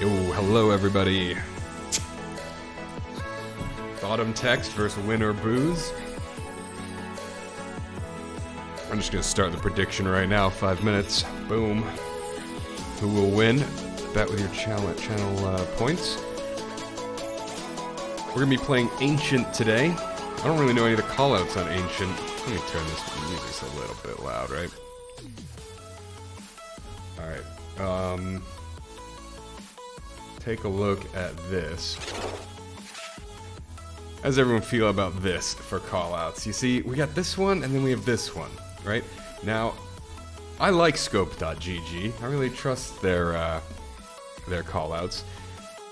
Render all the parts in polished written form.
Yo, hello everybody. BottomText versus Win or Booze. I'm just gonna start the prediction right now. 5 minutes. Boom. Who will win? Bet with your channel points. We're gonna be playing Ancient today. I don't really know any of the callouts on Ancient. Let me turn this music a little bit loud, right? Alright. Take a look at this. How does everyone feel about this for callouts? You see, we got this one and then we have this one, right? Now, I like scope.gg. I really trust their callouts.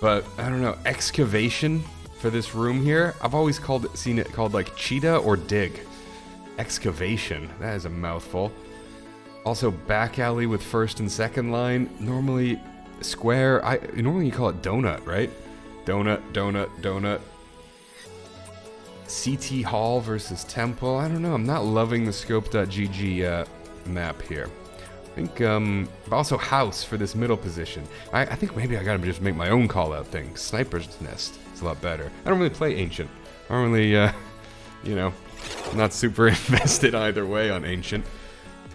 But I don't know, excavation for this room here. I've always seen it called like cheetah or dig. Excavation. That is a mouthful. Also, back alley with first and second line. Normally square. Normally you call it donut, right? Donut, donut, donut. CT Hall versus Temple. I don't know. I'm not loving the scope.gg map here. I think, also house for this middle position. I think maybe I gotta just make my own call-out thing. Sniper's Nest. It's a lot better. I don't really play Ancient. I don't really, you know, I'm not super invested either way on Ancient.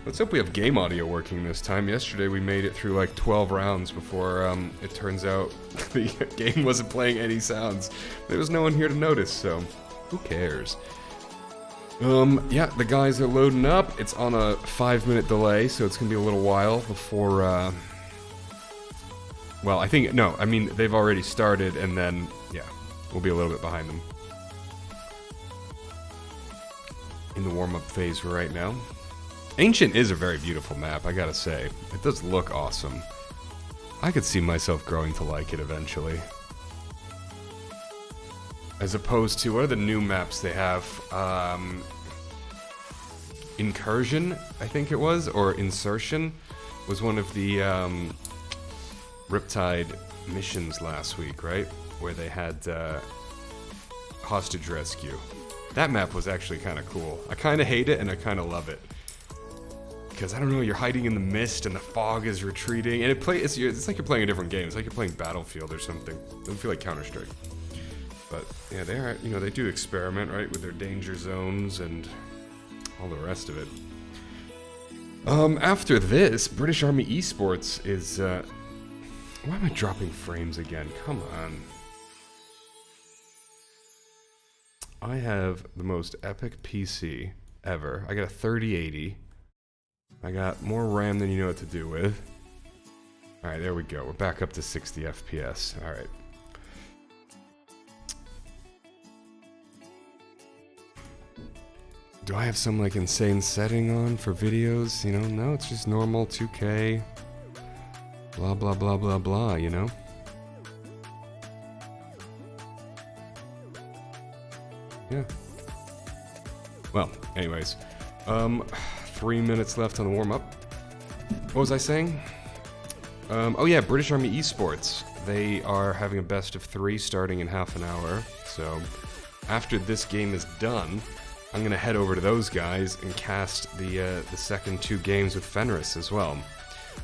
Let's hope we have game audio working this time. Yesterday we made it through like 12 rounds before it turns out the game wasn't playing any sounds. There was no one here to notice, so who cares? Yeah, the guys are loading up. It's on a 5-minute delay, so it's gonna be a little while before, well, I mean, they've already started, and then, yeah, we'll be a little bit behind them. In the warm-up phase right now. Ancient is a very beautiful map, I gotta say. It does look awesome. I could see myself growing to like it eventually. As opposed to, what are the new maps they have? Incursion, I think it was, or Insertion, was one of the Riptide missions last week, right? Where they had hostage rescue. That map was actually kind of cool. I kind of hate it and I kind of love it. Because, I don't know, you're hiding in the mist and the fog is retreating, and it's like you're playing a different game. It's like you're playing Battlefield or something. It doesn't feel like Counter-Strike. But, yeah, they do experiment, right, with their danger zones and all the rest of it. After this, British Army Esports is, why am I dropping frames again? Come on. I have the most epic PC ever. I got a 3080. I got more RAM than you know what to do with. Alright, there we go. We're back up to 60 FPS. Alright. Do I have some, like, insane setting on for videos? You know, no, it's just normal 2K. Blah, blah, blah, blah, blah, you know? Yeah. Well, anyways. 3 minutes left on the warm-up. What was I saying? Oh yeah, British Army Esports. They are having a best of 3 starting in half an hour. So, after this game is done, I'm gonna head over to those guys and cast the second 2 games with Fenris as well.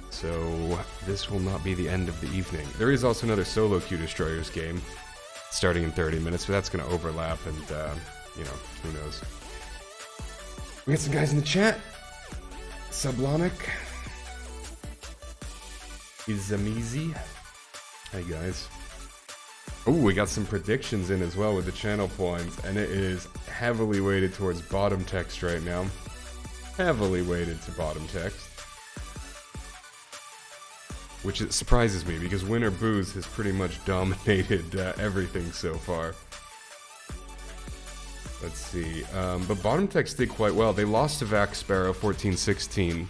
So, this will not be the end of the evening. There is also another solo Q Destroyers game starting in 30 minutes, but that's gonna overlap and, you know, who knows. We got some guys in the chat. Sublonic. Izamizi. Hey guys. Oh, we got some predictions in as well with the channel points, and it is heavily weighted towards BottomText right now. Heavily weighted to BottomText. Which it surprises me, because Win or Booze has pretty much dominated everything so far. Let's see, but BottomText did quite well. They lost to Vac Sparrow 14-16.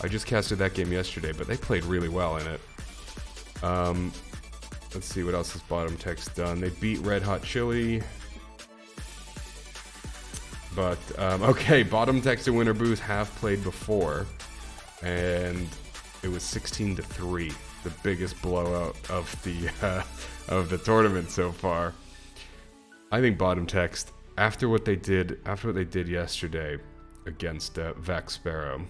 I just casted that game yesterday, but they played really well in it. Let's see, what else has BottomText done? They beat Red Hot Chili. But, okay, BottomText and Win or Booze have played before. And it was 16-3. The biggest blowout of the tournament so far. I think BottomText, after what they did yesterday against Vac Sparrow,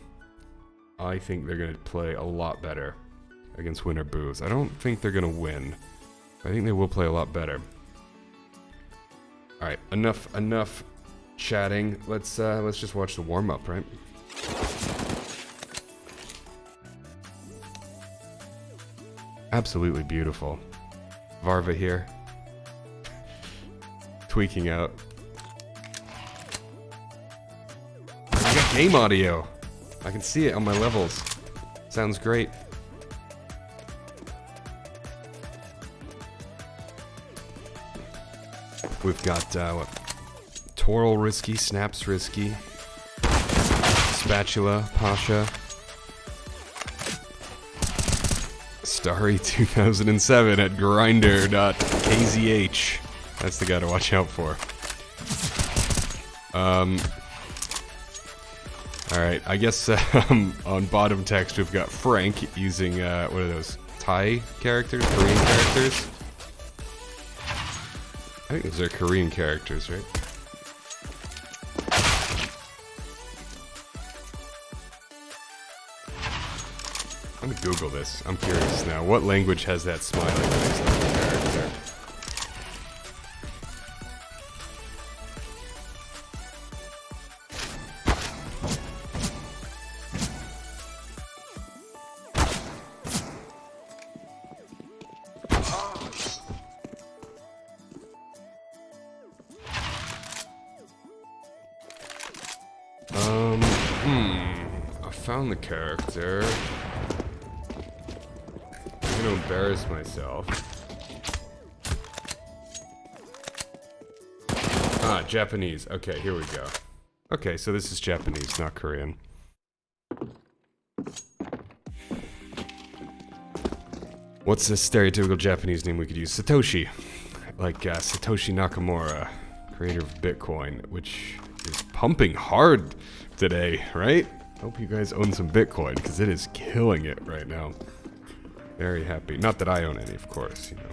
I think they're going to play a lot better against Winter Booths. I don't think they're gonna win. I think they will play a lot better. All right, enough chatting. Let's just watch the warm up, right? Absolutely beautiful. Varva here. Tweaking out. I got game audio. I can see it on my levels. Sounds great. We've got, what? Toral risky, Snaps risky. Spatula, Pasha. Starry 2007 at grinder.kzh. That's the guy to watch out for. Alright, I guess on BottomText we've got Frank using, what are those? Thai characters? Korean characters? I think those are Korean characters, right? I'm gonna Google this. I'm curious now. What language has that smiling face on the character? I found the character. I'm gonna embarrass myself. Ah, Japanese. Okay, here we go. Okay, so this is Japanese, not Korean. What's a stereotypical Japanese name we could use? Satoshi. Like Satoshi Nakamura, creator of Bitcoin, which is pumping hard today, right? Hope you guys own some Bitcoin, because it is killing it right now. Very happy. Not that I own any, of course, you know.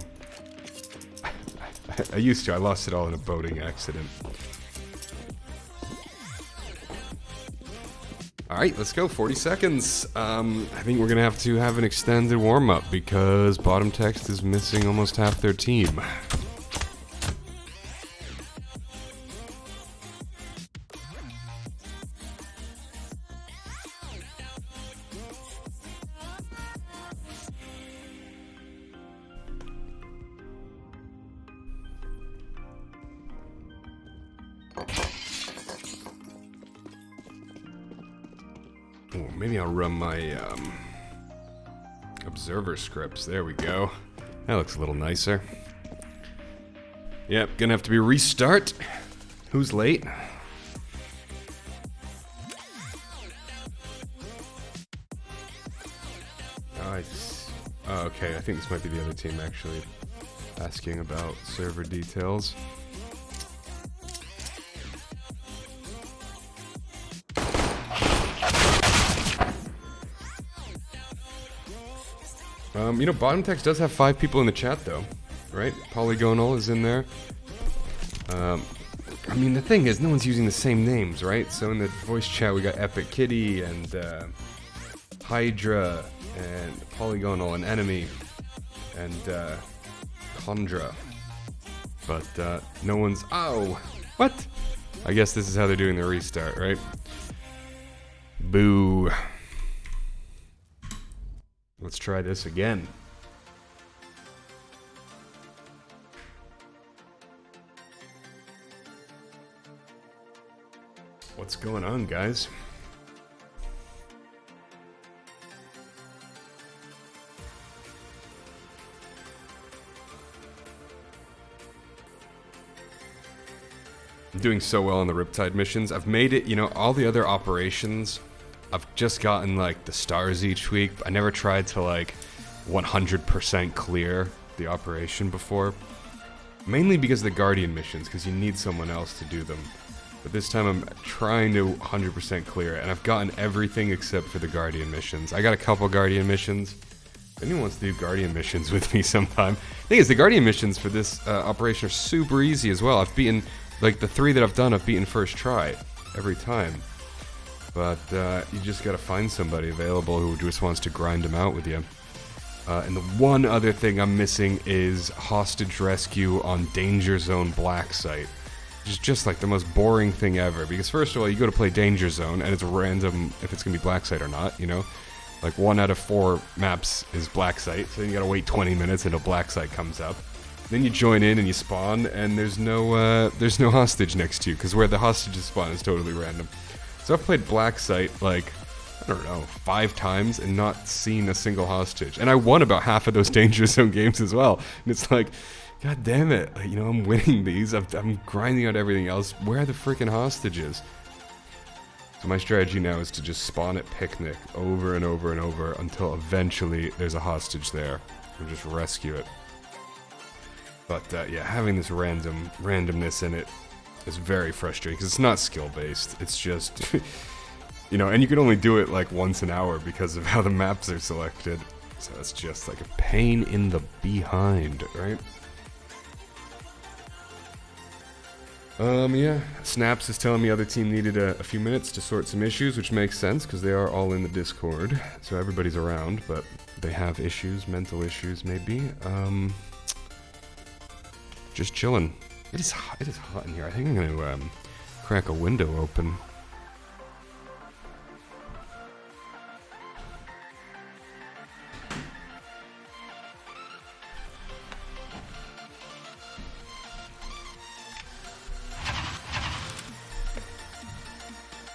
I used to. I lost it all in a boating accident. Alright, let's go. 40 seconds. I think we're going to have an extended warm-up, because BottomText is missing almost half their team. Ooh, maybe I'll run my observer scripts. There we go. That looks a little nicer. Yep, gonna have to be restart. Who's late? Oh, okay, I think this might be the other team actually asking about server details. You know, BottomText does have 5 people in the chat, though, right? Polygonal is in there. I mean, the thing is, no one's using the same names, right? So in the voice chat, we got Epic Kitty and Hydra and Polygonal and Enemy and Condra. But no one's... Oh! What? I guess this is how they're doing the restart, right? Boo. Let's try this again. What's going on, guys? I'm doing so well on the Riptide missions. I've made it, you know, all the other operations... I've just gotten, like, the stars each week. I never tried to, like, 100% clear the operation before. Mainly because of the Guardian missions, because you need someone else to do them. But this time I'm trying to 100% clear it, and I've gotten everything except for the Guardian missions. I got a couple Guardian missions. If anyone wants to do Guardian missions with me sometime. The thing is, the Guardian missions for this operation are super easy as well. I've beaten, like, the 3 that I've done, I've beaten first try. Every time. But you just gotta find somebody available who just wants to grind them out with you. And the one other thing I'm missing is hostage rescue on Danger Zone Black Site. Which is just like the most boring thing ever. Because first of all, you go to play Danger Zone, and it's random if it's going to be Black Site or not, you know? Like 1 out of 4 maps is Black Site, so then you gotta wait 20 minutes until Black Site comes up. Then you join in and you spawn, and there's no hostage next to you, because where the hostages spawn is totally random. So I've played Black Site, like, I don't know, 5 times and not seen a single hostage. And I won about half of those Danger Zone games as well. And it's like, god damn it, like, you know, I'm winning these, I'm grinding out everything else, where are the freaking hostages? So my strategy now is to just spawn at Picnic over and over and over until eventually there's a hostage there, and just rescue it. But yeah, having this randomness in it is very frustrating, because it's not skill-based, it's just, you know, and you can only do it like once an hour because of how the maps are selected. So it's just like a pain in the behind, right? Yeah, Snaps is telling me other team needed a few minutes to sort some issues, which makes sense, because they are all in the Discord, so everybody's around, but they have issues, mental issues, maybe. Just chilling. It is hot in here. I think I'm gonna, crack a window open.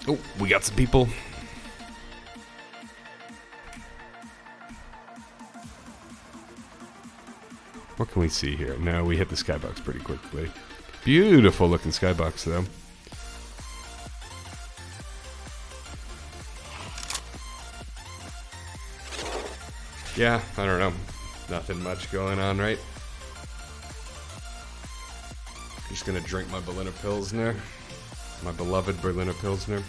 Oh, we got some people. What can we see here? No, we hit the skybox pretty quickly. Beautiful looking skybox, though. Yeah, I don't know. Nothing much going on, right? Just gonna drink my Berliner Pilsner. My beloved Berliner Pilsner.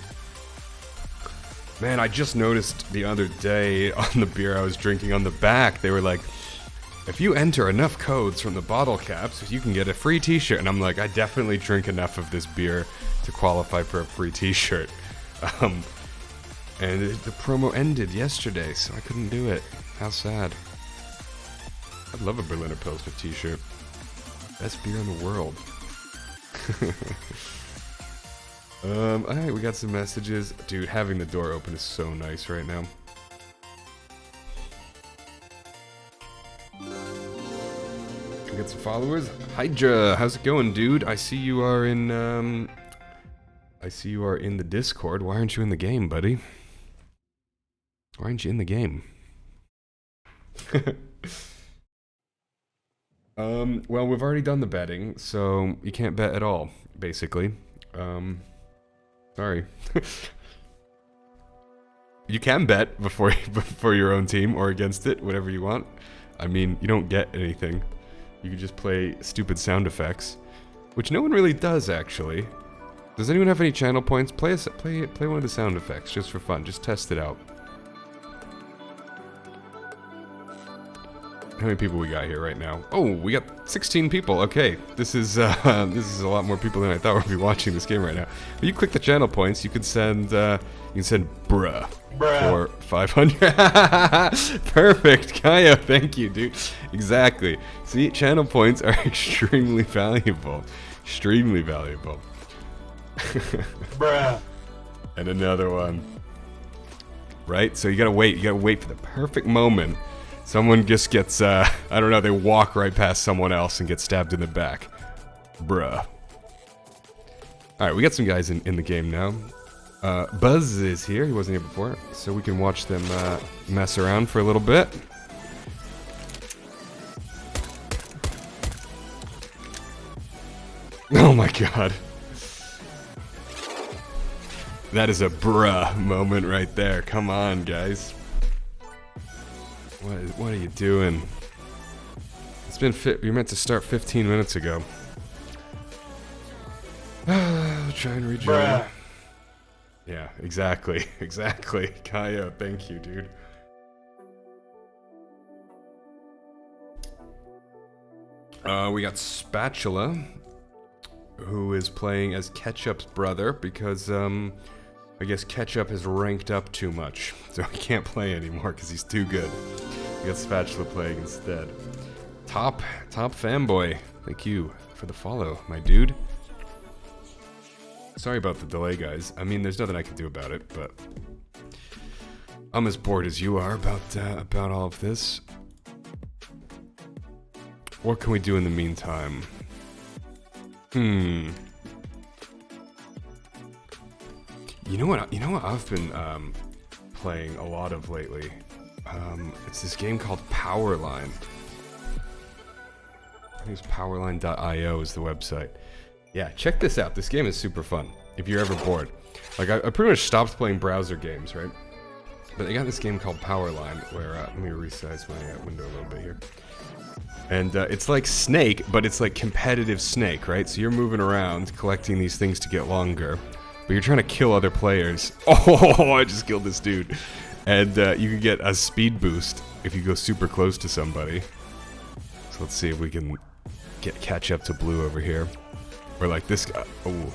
Man, I just noticed the other day on the beer I was drinking on the back, they were like, if you enter enough codes from the bottle caps, you can get a free t-shirt. And I'm like, I definitely drink enough of this beer to qualify for a free t-shirt. And the promo ended yesterday, so I couldn't do it. How sad. I'd love a Berliner Pilsner t-shirt. Best beer in the world. Alright, we got some messages. Dude, having the door open is so nice right now. We got some followers. Hydra, how's it going, dude? I see you are in, the Discord. Why aren't you in the game, buddy? Why aren't you in the game? Well, we've already done the betting, so you can't bet at all, basically. Sorry. You can bet before your own team or against it, whatever you want. I mean, you don't get anything. You can just play stupid sound effects, which no one really does, actually. Does anyone have any channel points? Play one of the sound effects just for fun. Just test it out. How many people we got here right now? Oh, we got 16 people. Okay, this is a lot more people than I thought would be watching this game right now. If you click the channel points, you can send bruh for 500. Perfect, Kaya. Thank you, dude. Exactly. See, channel points are extremely valuable. Extremely valuable. Bruh. And another one. Right? So you gotta wait. You gotta wait for the perfect moment. Someone just gets, I don't know, they walk right past someone else and get stabbed in the back. Bruh. Alright, we got some guys in the game now. Buzz is here, he wasn't here before, so we can watch them mess around for a little bit. Oh my god. That is a bruh moment right there. Come on, guys. What are you doing? It's been you're meant to start 15 minutes ago. I'll try and rejoin. Bruh. Yeah, exactly. Exactly. Kaya, thank you, dude. We got Spatula, who is playing as Ketchup's brother because, I guess Ketchup has ranked up too much, so he can't play anymore because he's too good. We got Spatula playing instead. Top fanboy. Thank you for the follow, my dude. Sorry about the delay, guys. I mean, there's nothing I can do about it, but I'm as bored as you are about all of this. What can we do in the meantime? You know what I've been playing a lot of lately? It's this game called Powerline. I think it's powerline.io is the website. Yeah, check this out. This game is super fun. If you're ever bored. Like, I pretty much stopped playing browser games, right? But they got this game called Powerline, where, let me resize my window a little bit here. And it's like Snake, but it's like competitive Snake, right? So you're moving around, collecting these things to get longer. But you're trying to kill other players. Oh, I just killed this dude. And you can get a speed boost if you go super close to somebody. So let's see if we can catch up to Blue over here. Or like this guy. Oh,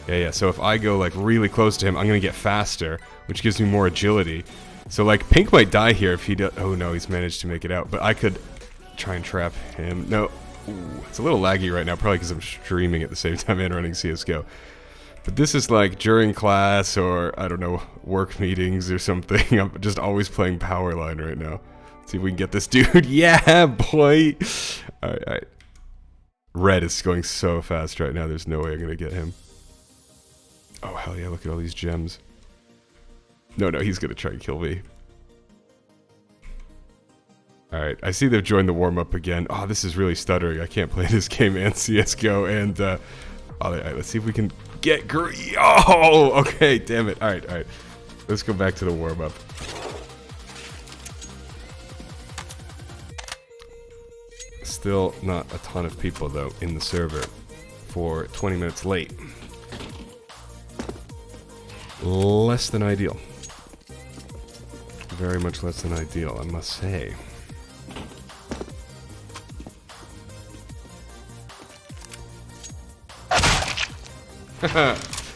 yeah. So if I go like really close to him, I'm gonna get faster, which gives me more agility. So like Pink might die here if he does. Oh no, he's managed to make it out. But I could try and trap him. No. Ooh, it's a little laggy right now, probably because I'm streaming at the same time and running CSGO. But this is like during class or, I don't know, work meetings or something. I'm just always playing Powerline right now. Let's see if we can get this dude. Yeah, boy! Alright. Red is going so fast right now, there's no way I'm gonna get him. Oh, hell yeah, look at all these gems. No, he's gonna try and kill me. Alright, I see they've joined the warm-up again. Oh, this is really stuttering. I can't play this game and CSGO and, alright, let's see if we can get Oh, okay, damn it. Alright. Let's go back to the warm-up. Still not a ton of people, though, in the server for 20 minutes late. Less than ideal. Very much less than ideal, I must say.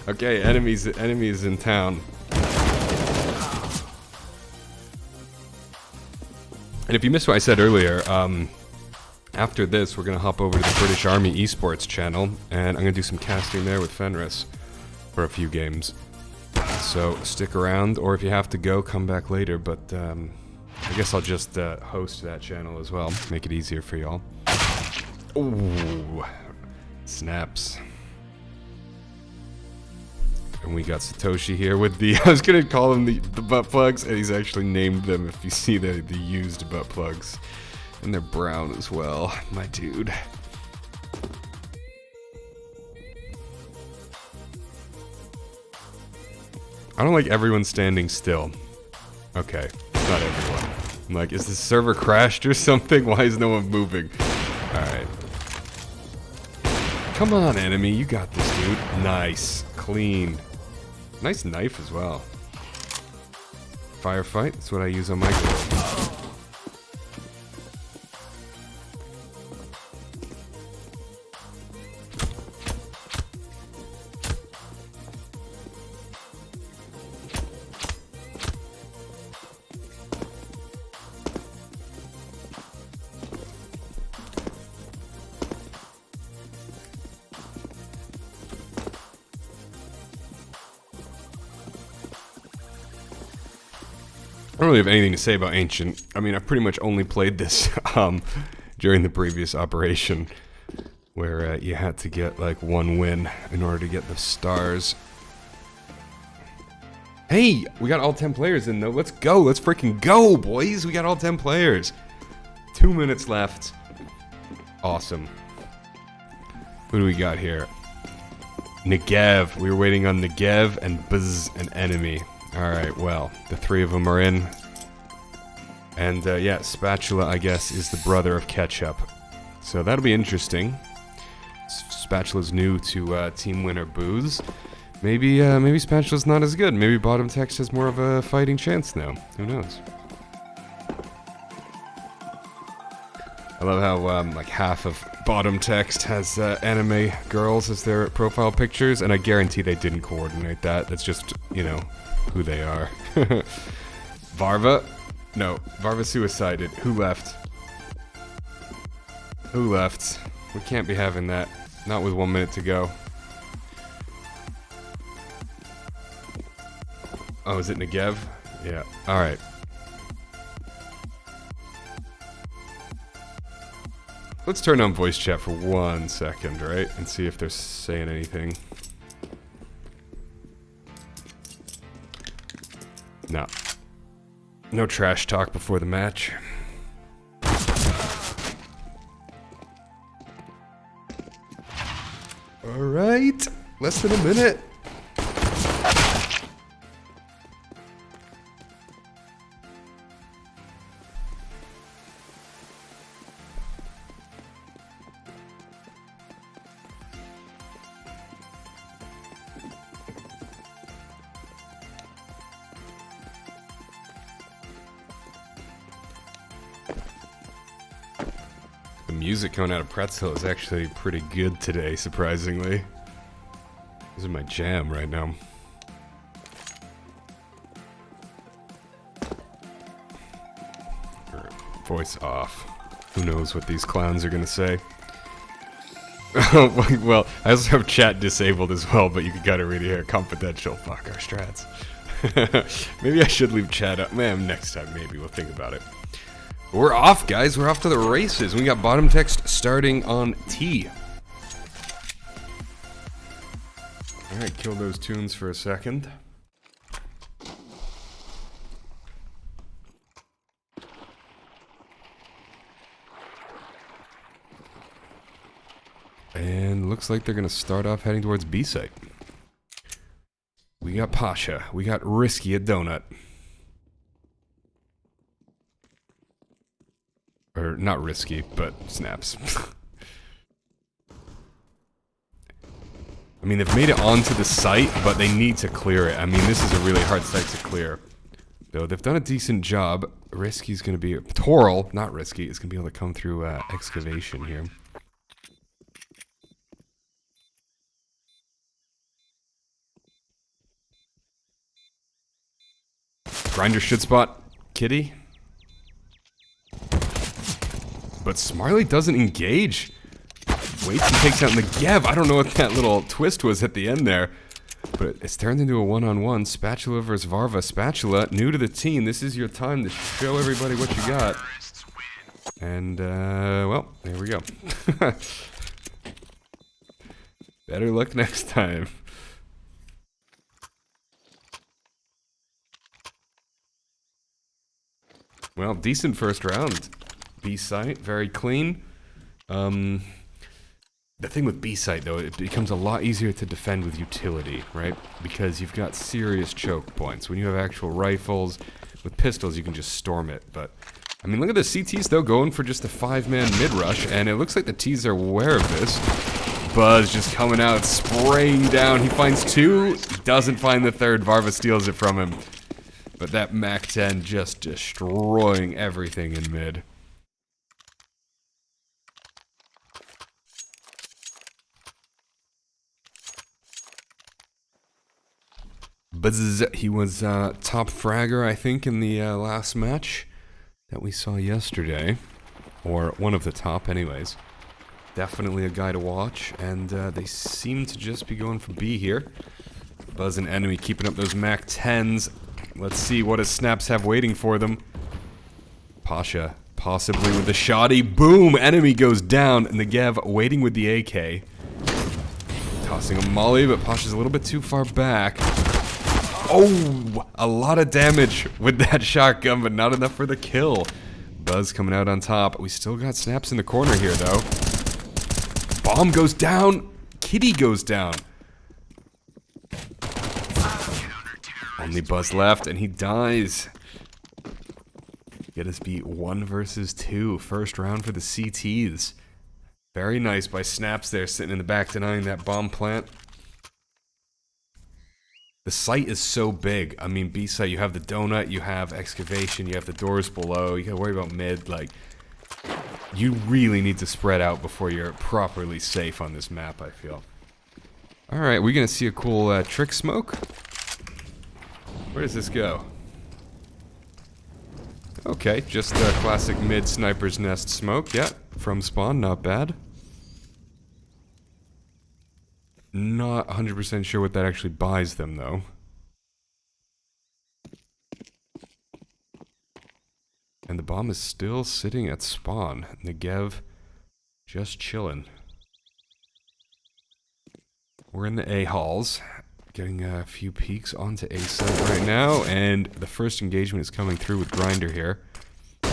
Okay, enemies in town. And if you missed what I said earlier, after this, we're gonna hop over to the British Army Esports channel, and I'm gonna do some casting there with Fenris for a few games. So stick around, or if you have to go, come back later. But I guess I'll just host that channel as well, make it easier for y'all. Ooh, snaps. And we got Satoshi here with the, I was gonna call him the butt plugs, and he's actually named them, if you see the used butt plugs. And they're brown as well, my dude. I don't like everyone standing still. Okay, not everyone. I'm like, is the server crashed or something? Why is no one moving? Alright. Come on, enemy, you got this, dude. Nice. Clean. Nice knife as well. Firefight, that's what I use on my girl. I don't really have anything to say about Ancient. I mean, I pretty much only played this during the previous operation, where you had to get like one win in order to get the stars. Hey, we got all 10 players in though. Let's go. Let's freaking go, boys. We got all 10 players. 2 minutes left. Awesome. Who do we got here? Negev. We were waiting on Negev and Buzz, an enemy. Alright, well, the 3 of them are in. And, yeah, Spatula, I guess, is the brother of Ketchup. So that'll be interesting. Spatula's new to Team Winner Booze. Maybe Spatula's not as good. Maybe BottomText has more of a fighting chance now. Who knows? I love how, like, half of BottomText has anime girls as their profile pictures, and I guarantee they didn't coordinate that. That's just, you know, who they are. Varva. No, Varva suicided. Who left? Who left? We can't be having that. Not with 1 minute to go. Oh, is it Negev? Yeah. Alright. Let's turn on voice chat for 1 second, right? And see if they're saying anything. No. No trash talk before the match. Alright. Less than a minute. The music coming out of Pretzel is actually pretty good today, surprisingly. This is my jam right now. Voice off. Who knows what these clowns are gonna say? Oh, well, I also have chat disabled as well, but you can gotta really hear confidential. Fuck our strats. Maybe I should leave chat up. Man, next time maybe we'll think about it. We're off, guys. We're off to the races. We got BottomText starting on T. Alright, kill those tunes for a second. And looks like they're going to start off heading towards B site. We got Pasha. We got Risky a Donut. Or not Risky, but Snaps. I mean, they've made it onto the site, but they need to clear it. I mean, this is a really hard site to clear. Though they've done a decent job. Risky's going to be... Toral, not Risky, is going to be able to come through excavation here. Grinder should spot Kitty. But Smarly doesn't engage. Waits and takes out Negev. I don't know what that little twist was at the end there. But it's turned into a one-on-one. Spatula versus Varva. Spatula, new to the team. This is your time to show everybody what you got. And, well, there we go. Better luck next time. Well, decent first round. B-site, very clean. The thing with B-site, though, it becomes a lot easier to defend with utility, right? Because you've got serious choke points. When you have actual rifles, with pistols, you can just storm it. But, I mean, look at the CTs, though, going for just a 5-man mid-rush, and it looks like the Ts are aware of this. Buzz just coming out, spraying down. He finds 2, doesn't find the 3rd. Varva steals it from him. But that MAC-10 just destroying everything in mid. Buzz, he was top fragger, I think, in the last match that we saw yesterday. Or one of the top, anyways. Definitely a guy to watch, and they seem to just be going for B here. Buzz and Enemy keeping up those MAC-10s. Let's see what his snaps have waiting for them. Pasha, possibly with the shoddy. Boom! Enemy goes down. Negev waiting with the AK. Tossing a molly, but Pasha's a little bit too far back. Oh! A lot of damage with that shotgun, but not enough for the kill. Buzz coming out on top. We still got snaps in the corner here, though. Bomb goes down. Kitty goes down. Only Buzz left, and he dies. Get us beat 1 versus 2. First round for the CTs. Very nice by Snaps there, sitting in the back denying that bomb plant. The site is so big. I mean, B site, you have the donut, you have excavation, you have the doors below, you gotta worry about mid, like... You really need to spread out before you're properly safe on this map, I feel. Alright, we're gonna see a cool trick smoke. Where does this go? Okay, just a classic mid sniper's nest smoke. Yeah, from spawn, not bad. Not 100% sure what that actually buys them, though. And the bomb is still sitting at spawn. Negev just chilling. We're in the A halls, getting a few peeks onto A site right now, and the first engagement is coming through with Grinder here. A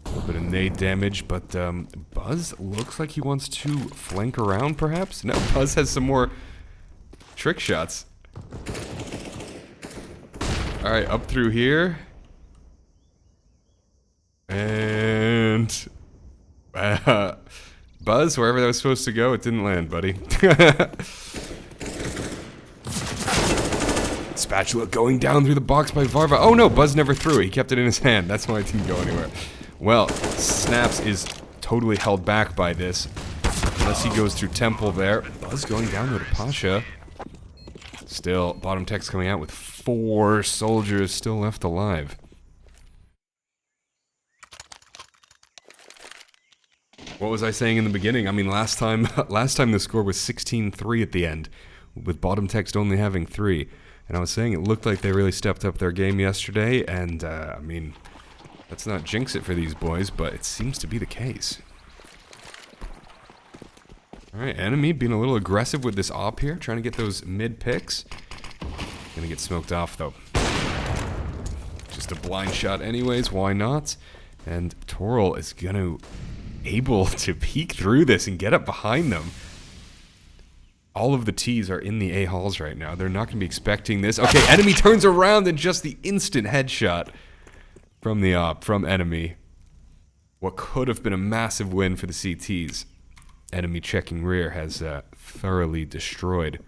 little bit of nade damage, but Buzz looks like he wants to flank around, perhaps? No, Buzz has some more trick shots. Alright, up through here. And... Buzz, wherever that was supposed to go, it didn't land, buddy. Spatula going down through the box by Varva. Oh no, Buzz never threw it. He kept it in his hand. That's why it didn't go anywhere. Well, Snaps is totally held back by this. Unless he goes through Temple there. Buzz going down to Pasha. Still, BottomText coming out with 4 soldiers still left alive. What was I saying in the beginning? I mean, last time the score was 16-3 at the end, with BottomText only having 3. And I was saying it looked like they really stepped up their game yesterday, and, I mean, let's not jinx it for these boys, but it seems to be the case. Alright, enemy being a little aggressive with this op here, trying to get those mid picks. Gonna get smoked off, though. Just a blind shot anyways, why not? And Toril is gonna... able to peek through this and get up behind them. All of the T's are in the A halls right now. They're not going to be expecting this. Okay, enemy turns around and just the instant headshot from the op, from enemy. What could have been a massive win for the CTs. Enemy checking rear has thoroughly destroyed.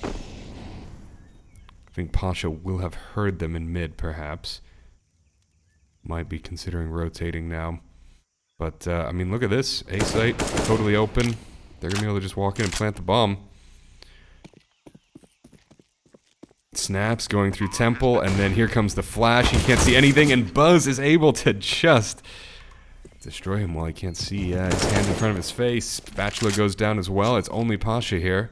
I think Pasha will have heard them in mid, perhaps. Might be considering rotating now. But, I mean, look at this. A site, totally open. They're going to be able to just walk in and plant the bomb. Snaps going through Temple, and then here comes the flash. He can't see anything, and Buzz is able to just destroy him while he can't see his hand in front of his face. Spatula goes down as well. It's only Pasha here.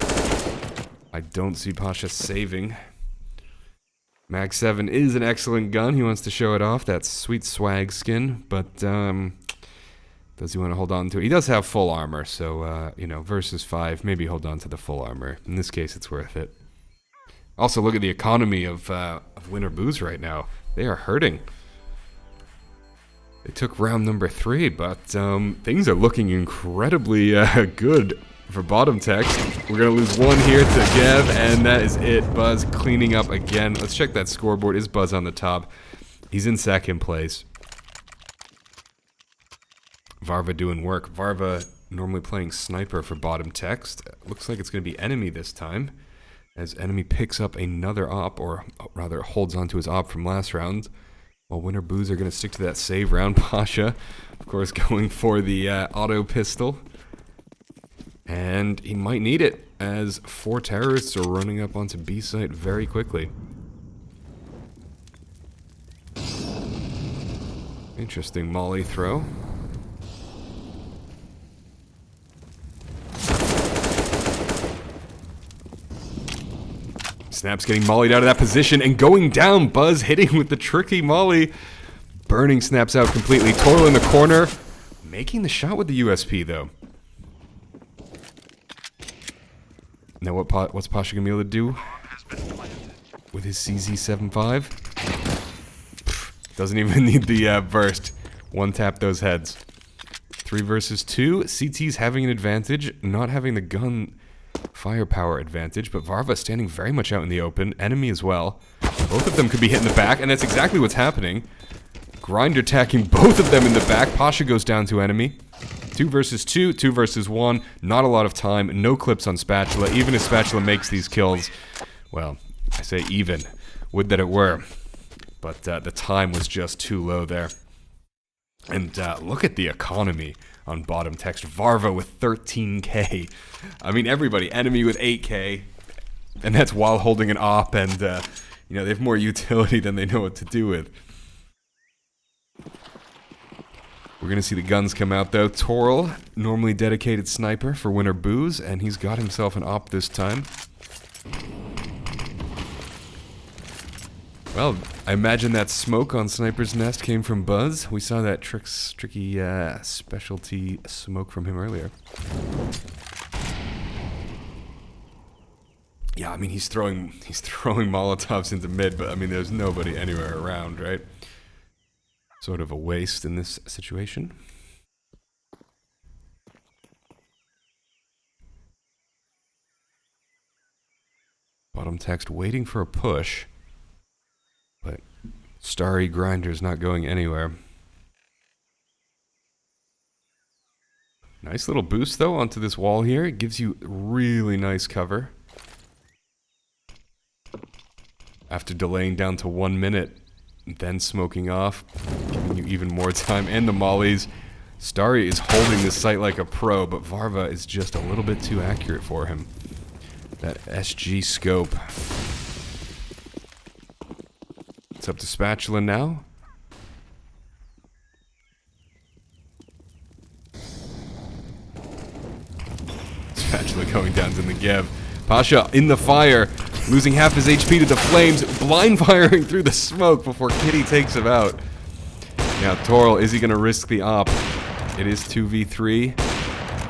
I don't see Pasha saving. Mag 7 is an excellent gun. He wants to show it off. That sweet swag skin. But, does he want to hold on to it? He does have full armor, so, you know, versus 5, maybe hold on to the full armor. In this case, it's worth it. Also, look at the economy of Winter Booze right now. They are hurting. They took round number 3, but, things are looking incredibly, good for BottomText. We're going to lose 1 here to Gev, and that is it. Buzz cleaning up again. Let's check that scoreboard. Is Buzz on the top? He's in second place. Varva doing work. Varva normally playing sniper for BottomText. Looks like it's going to be enemy this time, as enemy picks up another op, or rather holds onto his op from last round. While Winter Booze are going to stick to that save round. Pasha, of course, going for the auto pistol. And he might need it, as 4 terrorists are running up onto B site very quickly. Interesting molly throw. Snaps getting mollied out of that position and going down. Buzz hitting with the tricky molly. Burning Snaps out completely. Toril in the corner. Making the shot with the USP, though. Now what's Pasha gonna be able to do with his CZ75? Doesn't even need the burst. One tap those heads. 3 versus 2. CT's having an advantage, not having the gun firepower advantage, but Varva standing very much out in the open. Enemy as well. Both of them could be hit in the back, and that's exactly what's happening. Grinder attacking both of them in the back. Pasha goes down to enemy. 2 versus 2, 2 versus 1. Not a lot of time. No clips on Spatula. Even if Spatula makes these kills, well, I say even. Would that it were. But the time was just too low there. And look at the economy on BottomText. Varva with 13k. I mean, everybody, enemy with 8k. And that's while holding an op, and, you know, they have more utility than they know what to do with. We're going to see the guns come out, though. Toril, normally dedicated sniper for Winter Booze, and he's got himself an op this time. Well, I imagine that smoke on Sniper's Nest came from Buzz. We saw that tricky specialty smoke from him earlier. Yeah, I mean, he's throwing Molotovs into mid, but I mean, there's nobody anywhere around, right? Sort of a waste in this situation. BottomText waiting for a push, but Starry Grinder's not going anywhere. Nice little boost, though, onto this wall here. It gives you really nice cover. After delaying down to 1 minute, then smoking off, giving you even more time, and the mollies. Starry is holding this site like a pro, but Varva is just a little bit too accurate for him. That SG scope. It's up to Spatula now. Spatula going down to Negev. Pasha in the fire, losing half his HP to the flames, blind firing through the smoke before Kitty takes him out. Now Toril, is he going to risk the op? It is 2v3.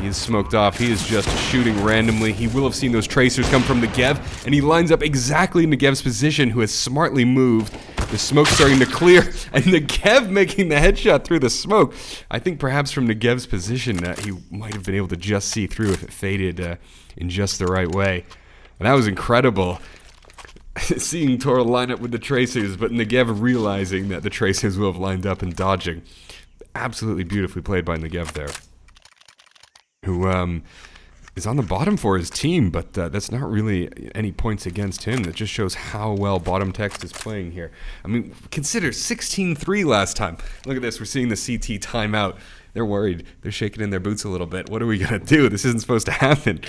He is smoked off. He is just shooting randomly. He will have seen those tracers come from Negev, and he lines up exactly in Negev's position, who has smartly moved. The smoke's starting to clear, and Negev making the headshot through the smoke. I think perhaps from Negev's position, he might have been able to just see through if it faded in just the right way. And that was incredible. Seeing Toril line up with the tracers, but Negev realizing that the tracers will have lined up and dodging. Absolutely beautifully played by Negev there. Who is on the bottom for his team, but that's not really any points against him. That just shows how well BottomText is playing here. I mean, consider 16-3 last time. Look at this, we're seeing the CT timeout. They're worried. They're shaking in their boots a little bit. What are we going to do? This isn't supposed to happen.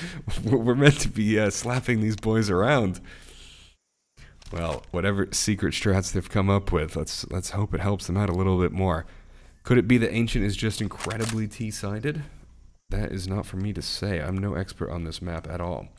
We're meant to be slapping these boys around. Well, whatever secret strats they've come up with, let's hope it helps them out a little bit more. Could it be that Ancient is just incredibly T-sided? That is not for me to say. I'm no expert on this map at all.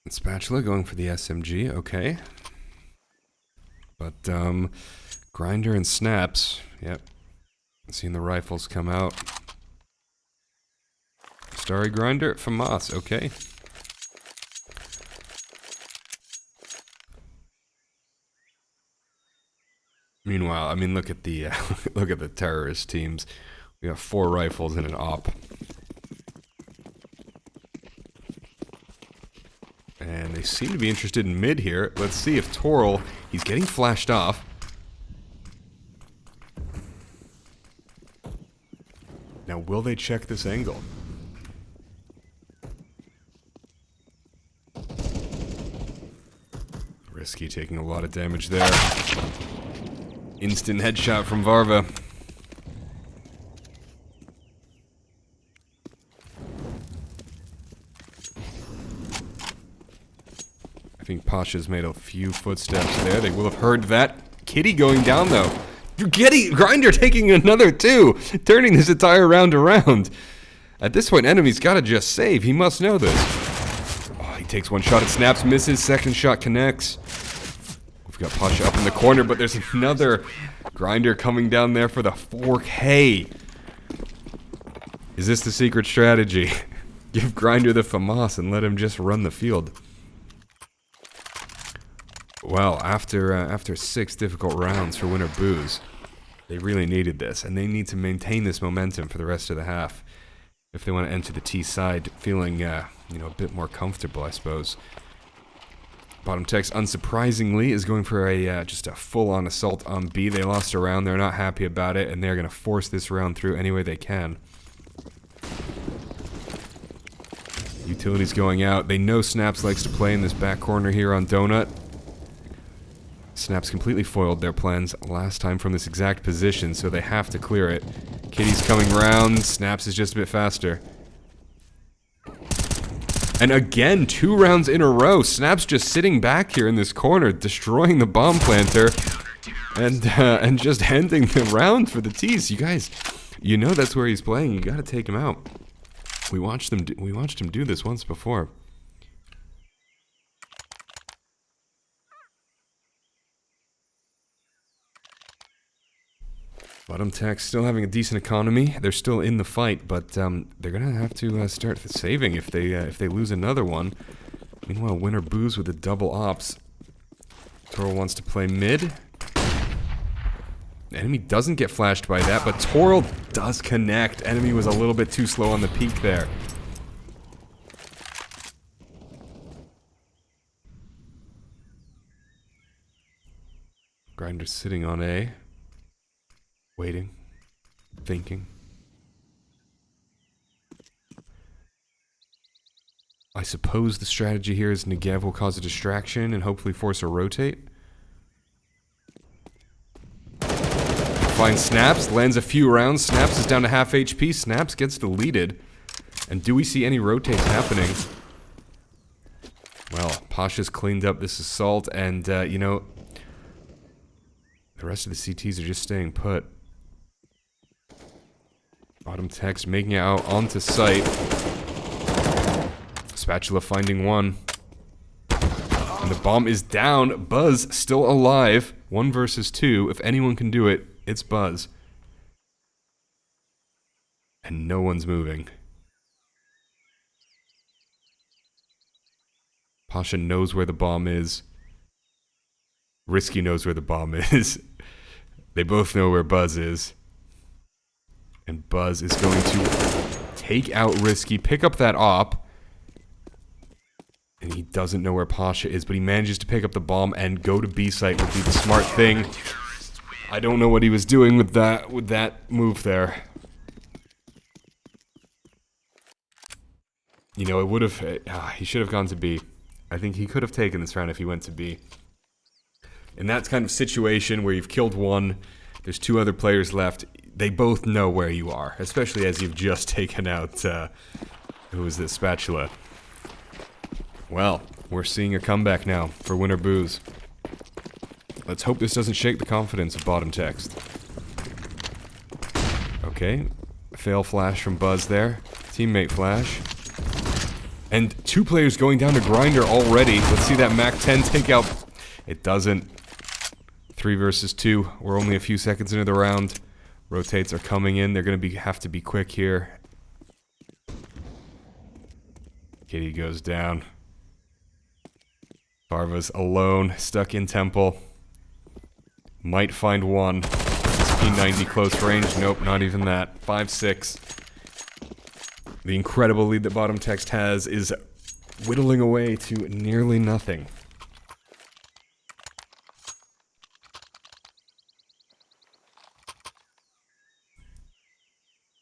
And Spatula going for the SMG, okay. But, Grinder and Snaps, yep. Seeing the rifles come out. Starry Grinder, FAMAS, okay. Meanwhile, I mean, look at the look at the terrorist teams. We got 4 rifles and an op. And they seem to be interested in mid here. Let's see if Toril, he's getting flashed off. Now, will they check this angle? Risky, taking a lot of damage there. Instant headshot from Varva. I think Pasha's made a few footsteps there. They will have heard that. Kitty going down, though. Grinder taking another 2, turning this entire round around. At this point, enemy's got to just save. He must know this. Oh, he takes one shot at Snaps, misses. Second shot connects. We've got Pasha up in the corner, but there's another Grinder coming down there for the 4K. Is this the secret strategy? Give Grinder the FAMAS and let him just run the field. Well, after 6 difficult rounds for Winter Booze, they really needed this, and they need to maintain this momentum for the rest of the half if they want to enter the T side feeling, you know, a bit more comfortable, I suppose. BottomText, unsurprisingly, is going for a just a full-on assault on B. They lost a round. They're not happy about it, and they're going to force this round through any way they can. Utilities going out. They know Snaps likes to play in this back corner here on Donut. Snaps completely foiled their plans last time from this exact position, so they have to clear it. Kitty's coming round. Snaps is just a bit faster. And again, 2 rounds in a row. Snaps just sitting back here in this corner, destroying the bomb planter, and just ending the round for the T's. You guys, you know that's where he's playing. You got to take him out. We watched him do this once before. BottomText still having a decent economy. They're still in the fight, but they're gonna have to start saving if they lose another one. Meanwhile, Winner Booze with a double ops. Toro wants to play mid. Enemy doesn't get flashed by that, but Toro does connect. Enemy was a little bit too slow on the peak there. Grinder's sitting on A. Waiting. Thinking. I suppose the strategy here is Negev will cause a distraction and hopefully force a rotate. Finds Snaps, lands a few rounds. Snaps is down to half HP. Snaps gets deleted. And do we see any rotates happening? Well, Pasha's cleaned up this assault, and, you know, the rest of the CTs are just staying put. BottomText making it out onto site. Spatula finding one. And the bomb is down. Buzz still alive. 1 versus 2. If anyone can do it, it's Buzz. And no one's moving. Pasha knows where the bomb is. Risky knows where the bomb is. They both know where Buzz is. And Buzz is going to take out Risky, pick up that op. And he doesn't know where Pasha is, but he manages to pick up the bomb and go to B site would be the smart thing. I don't know what he was doing with that move there. You know, it would have... he should have gone to B. I think he could have taken this round if he went to B. In that kind of situation where you've killed one, there's 2 other players left, they both know where you are, especially as you've just taken out, who was this, Spatula. Well, we're seeing a comeback now for Winner Booze. Let's hope this doesn't shake the confidence of BottomText. Okay, fail flash from Buzz there, teammate flash. And 2 players going down to Grinder already. Let's see that Mac 10 take out. It doesn't. 3 versus 2. We're only a few seconds into the round. Rotates are coming in. They're going to have to be quick here. Kitty goes down. Barva's alone, stuck in Temple. Might find one. This P90 close range. Nope, not even that. 5-6. The incredible lead that BottomText has is whittling away to nearly nothing.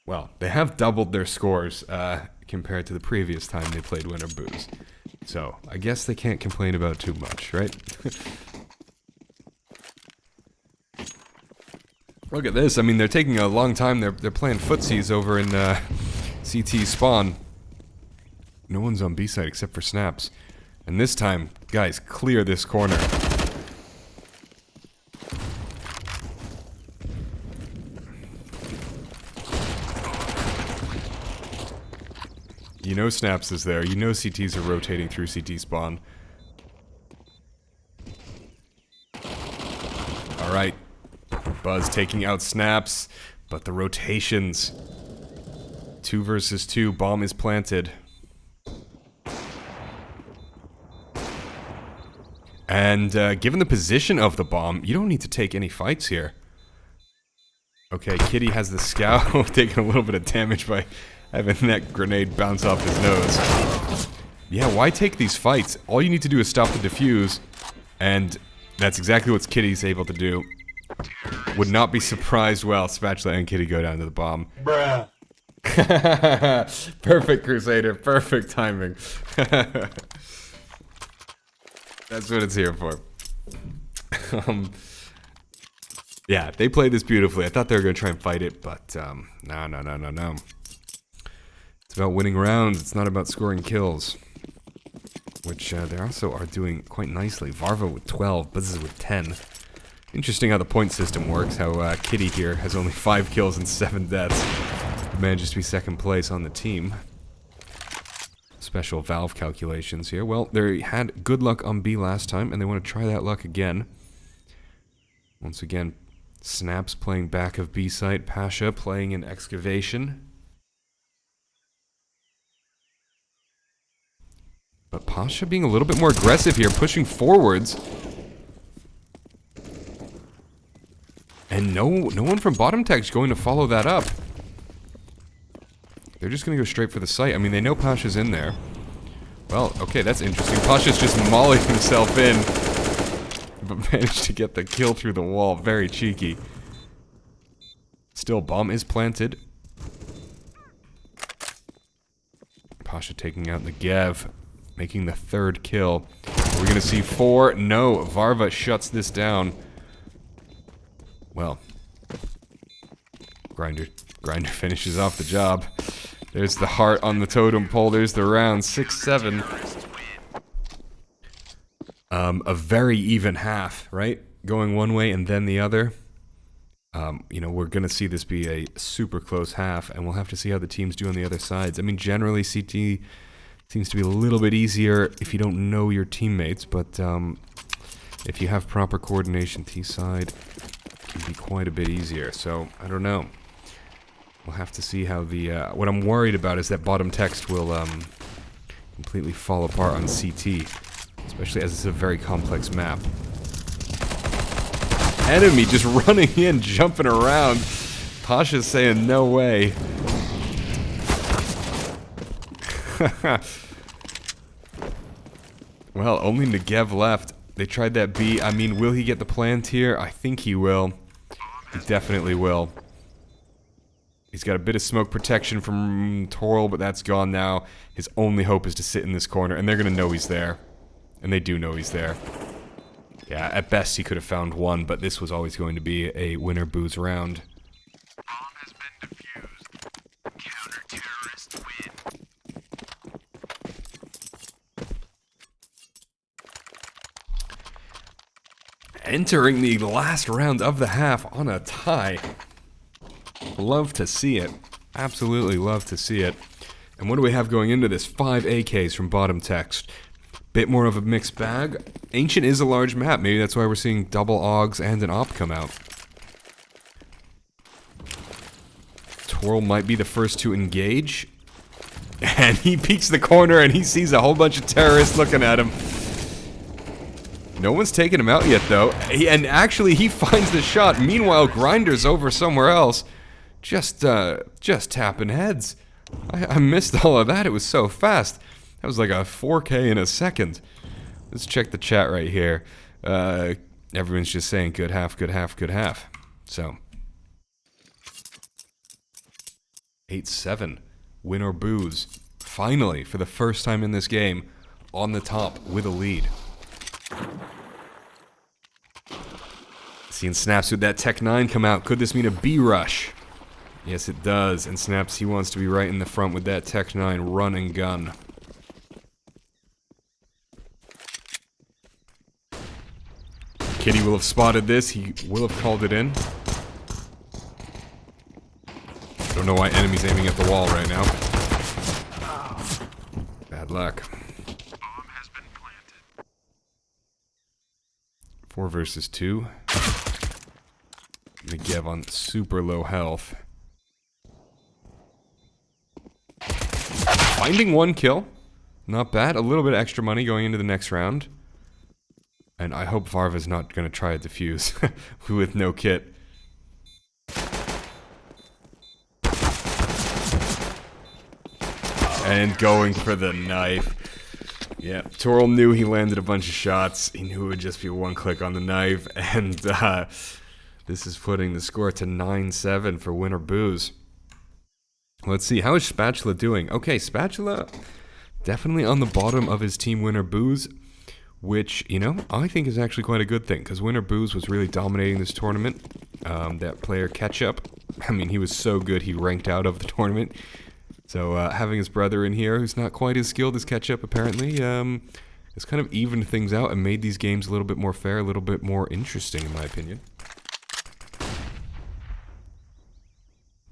Well, they have doubled their scores compared to the previous time they played Winner Booze. So, I guess they can't complain about too much, right? Look at this. I mean, they're taking a long time. They're playing footsies over in CT spawn. No one's on B side except for Snaps. And this time, guys, clear this corner. You know Snaps is there. You know CTs are rotating through CT spawn. Alright. Buzz taking out Snaps, but the rotations. 2 versus 2. Bomb is planted. And given the position of the bomb, you don't need to take any fights here. Okay, Kitty has the scout, taking a little bit of damage by having that grenade bounce off his nose. Yeah, why take these fights? All you need to do is stop the defuse, and that's exactly what Kitty's able to do. Would not be surprised while Spatula and Kitty go down to the bomb. Bruh. Perfect, Crusader. Perfect timing. That's what it's here for. Yeah, they played this beautifully. I thought they were going to try and fight it, but no. It's about winning rounds. It's not about scoring kills. Which they also are doing quite nicely. Varva with 12, Buzz with 10. Interesting how the point system works. How Kitty here has only 5 kills and 7 deaths. Manages to be second place on the team. Special Valve calculations here. Well, they had good luck on B last time, and they want to try that luck again. Once again, Snaps playing back of B site. Pasha playing in Excavation. But Pasha being a little bit more aggressive here, pushing forwards. And no one from BottomText going to follow that up. They're just going to go straight for the site. I mean, they know Pasha's in there. Well, okay, that's interesting. Pasha's just mauling himself in, but managed to get the kill through the wall. Very cheeky. Still, bomb is planted. Pasha taking out the Gev. Making the 3rd kill. We're gonna see 4. No, Varva shuts this down. Well, Grinder finishes off the job. There's the heart on the totem pole. There's the round. 6-7. A very even half, right? Going one way and then the other. You know, we're gonna see this be a super close half, and we'll have to see how the teams do on the other sides. I mean, generally CT seems to be a little bit easier if you don't know your teammates, but if you have proper coordination, T-side can be quite a bit easier. So, I don't know. We'll have to see how the... what I'm worried about is that BottomText will completely fall apart on CT, especially as it's a very complex map. Enemy just running in, jumping around. Pasha's saying, no way. Well, only Negev left. They tried that B. I mean, will he get the plant here? I think he will. He definitely will. He's got a bit of smoke protection from Torl, but that's gone now. His only hope is to sit in this corner, and they're going to know he's there. And they do know he's there. Yeah, at best he could have found one, but this was always going to be a winner booze round. Bomb has been defused. Counter-terrorists win. Entering the last round of the half on a tie. Love to see it. Absolutely love to see it. And what do we have going into this? 5 AKs from BottomText. Bit more of a mixed bag. Ancient is a large map. Maybe that's why we're seeing double AUGs and an AWP come out. Torl might be the first to engage. And he peeks the corner and he sees a whole bunch of terrorists looking at him. No one's taken him out yet, though. And actually, he finds the shot. Meanwhile, Grinder's over somewhere else. Just tapping heads. I missed all of that. It was so fast. That was like a 4K in a second. Let's check the chat right here. Everyone's just saying good half, good half, good half. So 8-7. Win or booze. Finally, for the first time in this game, on the top with a lead. Seeing Snaps with that Tech 9 come out. Could this mean a B rush? Yes, it does. And Snaps, he wants to be right in the front with that Tech 9 run and gun. Kitty will have spotted this. He will have called it in. Don't know why enemy's aiming at the wall right now. Bad luck. Bomb has been planted. 4 versus 2. Negev on super low health. Finding 1 kill. Not bad. A little bit extra money going into the next round. And I hope Varva's not going to try a defuse with no kit. And going for the knife. Yeah, Toril knew he landed a bunch of shots. He knew it would just be one click on the knife, and this is putting the score to 9-7 for Winner Booze. Let's see, how is Spatula doing? Okay, Spatula definitely on the bottom of his team Winner Booze, which, you know, I think is actually quite a good thing, because Winner Booze was really dominating this tournament. That player Ketchup, I mean, he was so good he ranked out of the tournament. So having his brother in here, who's not quite as skilled as Ketchup apparently, has kind of evened things out and made these games a little bit more fair, a little bit more interesting in my opinion.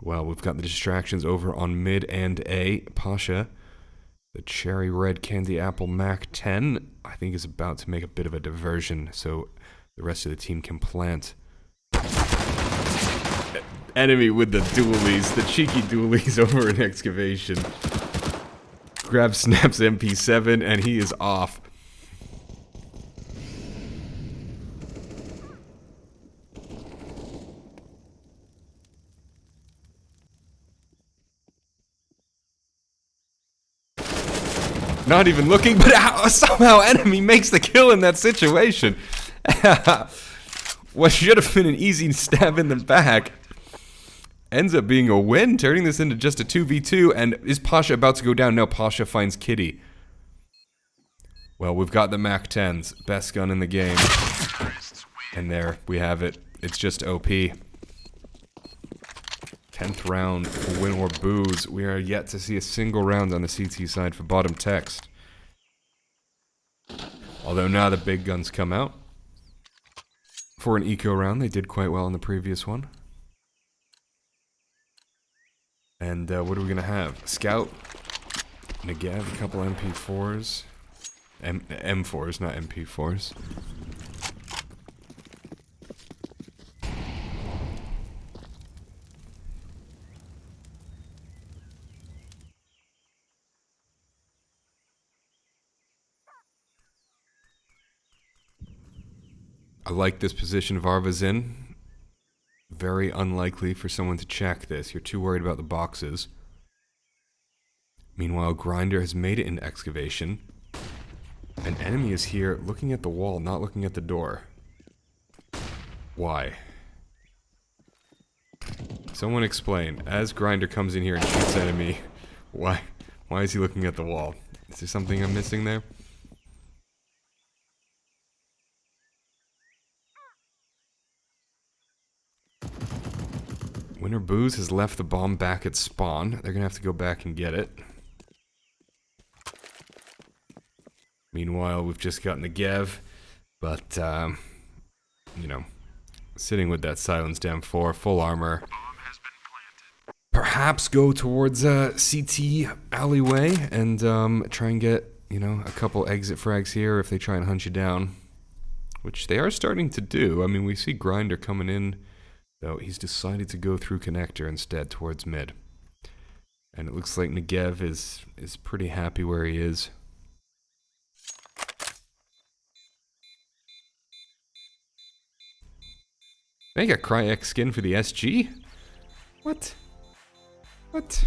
Well, we've got the distractions over on mid and A. Pasha, the cherry red candy apple Mac 10, I think is about to make a bit of a diversion so the rest of the team can plant. Enemy with the dualies, the cheeky dualies over in excavation. Grab Snap's MP7 and he is off. Not even looking, but somehow enemy makes the kill in that situation. What should have been an easy stab in the back ends up being a win, turning this into just a 2v2. And is Pasha about to go down? No, Pasha finds Kitty. Well, we've got the Mac 10s, best gun in the game. And there we have it. It's just OP. 10th round for Win or Booze. We are yet to see a single round on the CT side for BottomText. Although now the big guns come out. For an eco round, they did quite well in the previous one. And what are we going to have? Scout, Negev, a couple MP4s. M4s, not MP4s. I like this position Varva's in. Very unlikely for someone to check this. You're too worried about the boxes. Meanwhile, Grinder has made it into excavation. An enemy is here looking at the wall, not looking at the door. Why? Someone explain. As Grinder comes in here and shoots enemy, why is he looking at the wall? Is there something I'm missing there? Winner Booze has left the bomb back at spawn. They're gonna have to go back and get it. Meanwhile, we've just gotten the Gev, but, you know, sitting with that silenced M4, full armor. Perhaps go towards CT alleyway and try and get, you know, a couple exit frags here if they try and hunt you down. Which they are starting to do. I mean, we see Grinder coming in, though he's decided to go through connector instead towards mid. And it looks like Negev is pretty happy where he is. They got Cryex skin for the SG? What? What?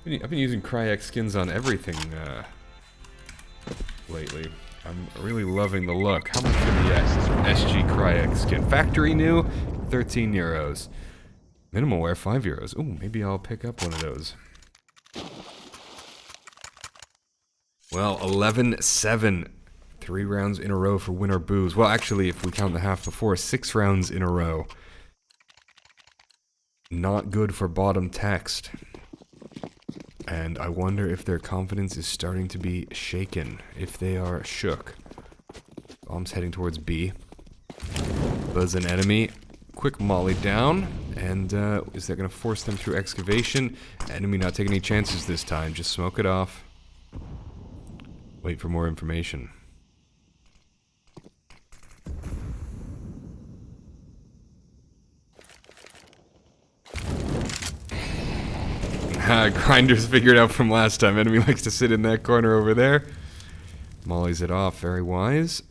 I've been using Cryex skins on everything lately. I'm really loving the look. How much for the SG Cryex skin? Factory new, 13 euros. Minimal wear, 5 euros. Ooh, maybe I'll pick up one of those. Well, 11-7. 3 rounds in a row for Winner Booze. Well, actually, if we count the half before, 6 rounds in a row. Not good for BottomText. And I wonder if their confidence is starting to be shaken. If they are shook. Bomb's heading towards B. Buzz an enemy. Quick molly down. And is that going to force them through excavation? Enemy not taking any chances this time. Just smoke it off. Wait for more information. Grinder's figured out from last time. Enemy likes to sit in that corner over there. Mollies it off, very wise.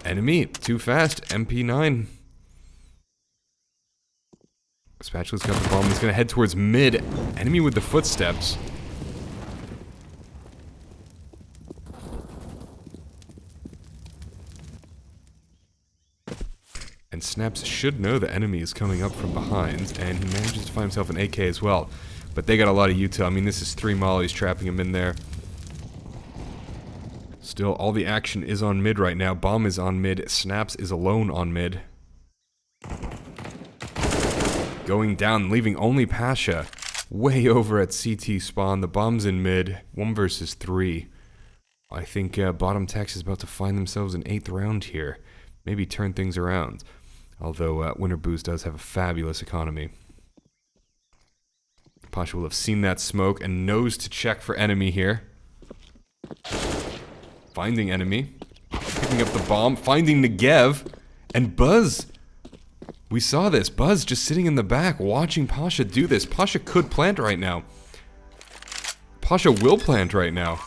Enemy, too fast. MP9. Spatula's got the bomb. He's gonna head towards mid. Enemy with the footsteps. Snaps should know the enemy is coming up from behind, and he manages to find himself an AK as well. But they got a lot of util. I mean, this is 3 mollies trapping him in there. Still, all the action is on mid right now. Bomb is on mid. Snaps is alone on mid. Going down, leaving only Pasha way over at CT spawn. The bomb's in mid. 1 versus 3. I think BottomText is about to find themselves an 8th round here. Maybe turn things around. Although Winter Booze does have a fabulous economy. Pasha will have seen that smoke and knows to check for enemy here. Finding enemy. Picking up the bomb. Finding Negev. And Buzz. We saw this. Buzz just sitting in the back watching Pasha do this. Pasha could plant right now. Pasha will plant right now.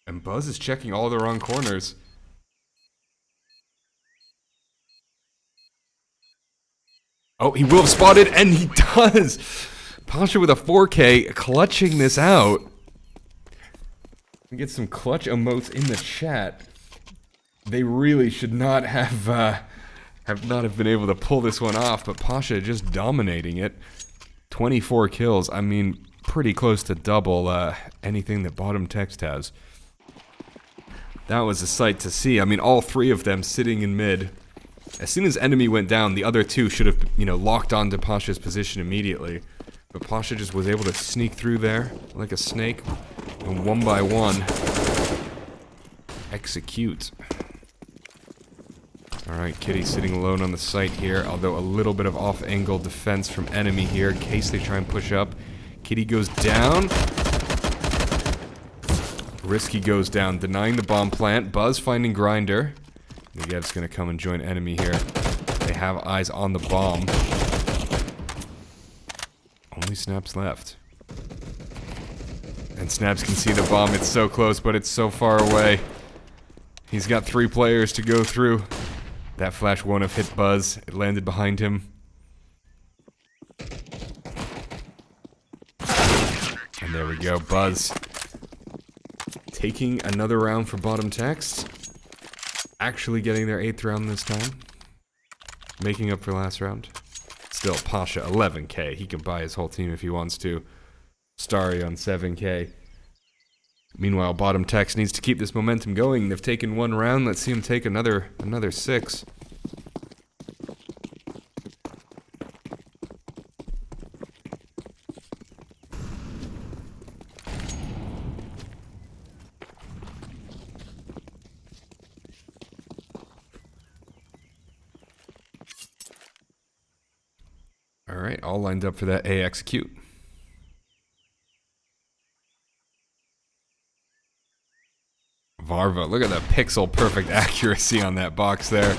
And Buzz is checking all the wrong corners. Oh, he will have spotted, and he does! Pasha with a 4K, clutching this out. We get some clutch emotes in the chat. They really should not have been able to pull this one off, but Pasha just dominating it. 24 kills, I mean, pretty close to double anything that BottomText has. That was a sight to see. I mean, all 3 of them sitting in mid. As soon as enemy went down, the other 2 should have, locked onto Pasha's position immediately. But Pasha just was able to sneak through there like a snake, and 1 by 1, execute. Alright, Kitty sitting alone on the site here, although a little bit of off-angle defense from enemy here in case they try and push up. Kitty goes down. Risky goes down, denying the bomb plant. Buzz finding Grinder. Negev's gonna come and join enemy here. They have eyes on the bomb. Only Snaps left. And Snaps can see the bomb. It's so close, but it's so far away. He's got 3 players to go through. That flash won't have hit Buzz. It landed behind him. And there we go, Buzz. Taking another round for BottomText. Actually getting their 8th round this time. Making up for last round. Still, Pasha, 11k. He can buy his whole team if he wants to. Starry on 7k. Meanwhile, BottomText needs to keep this momentum going. They've taken 1 round. Let's see him take another 6. Alright, all lined up for that A execute. Varva, look at that pixel perfect accuracy on that box there.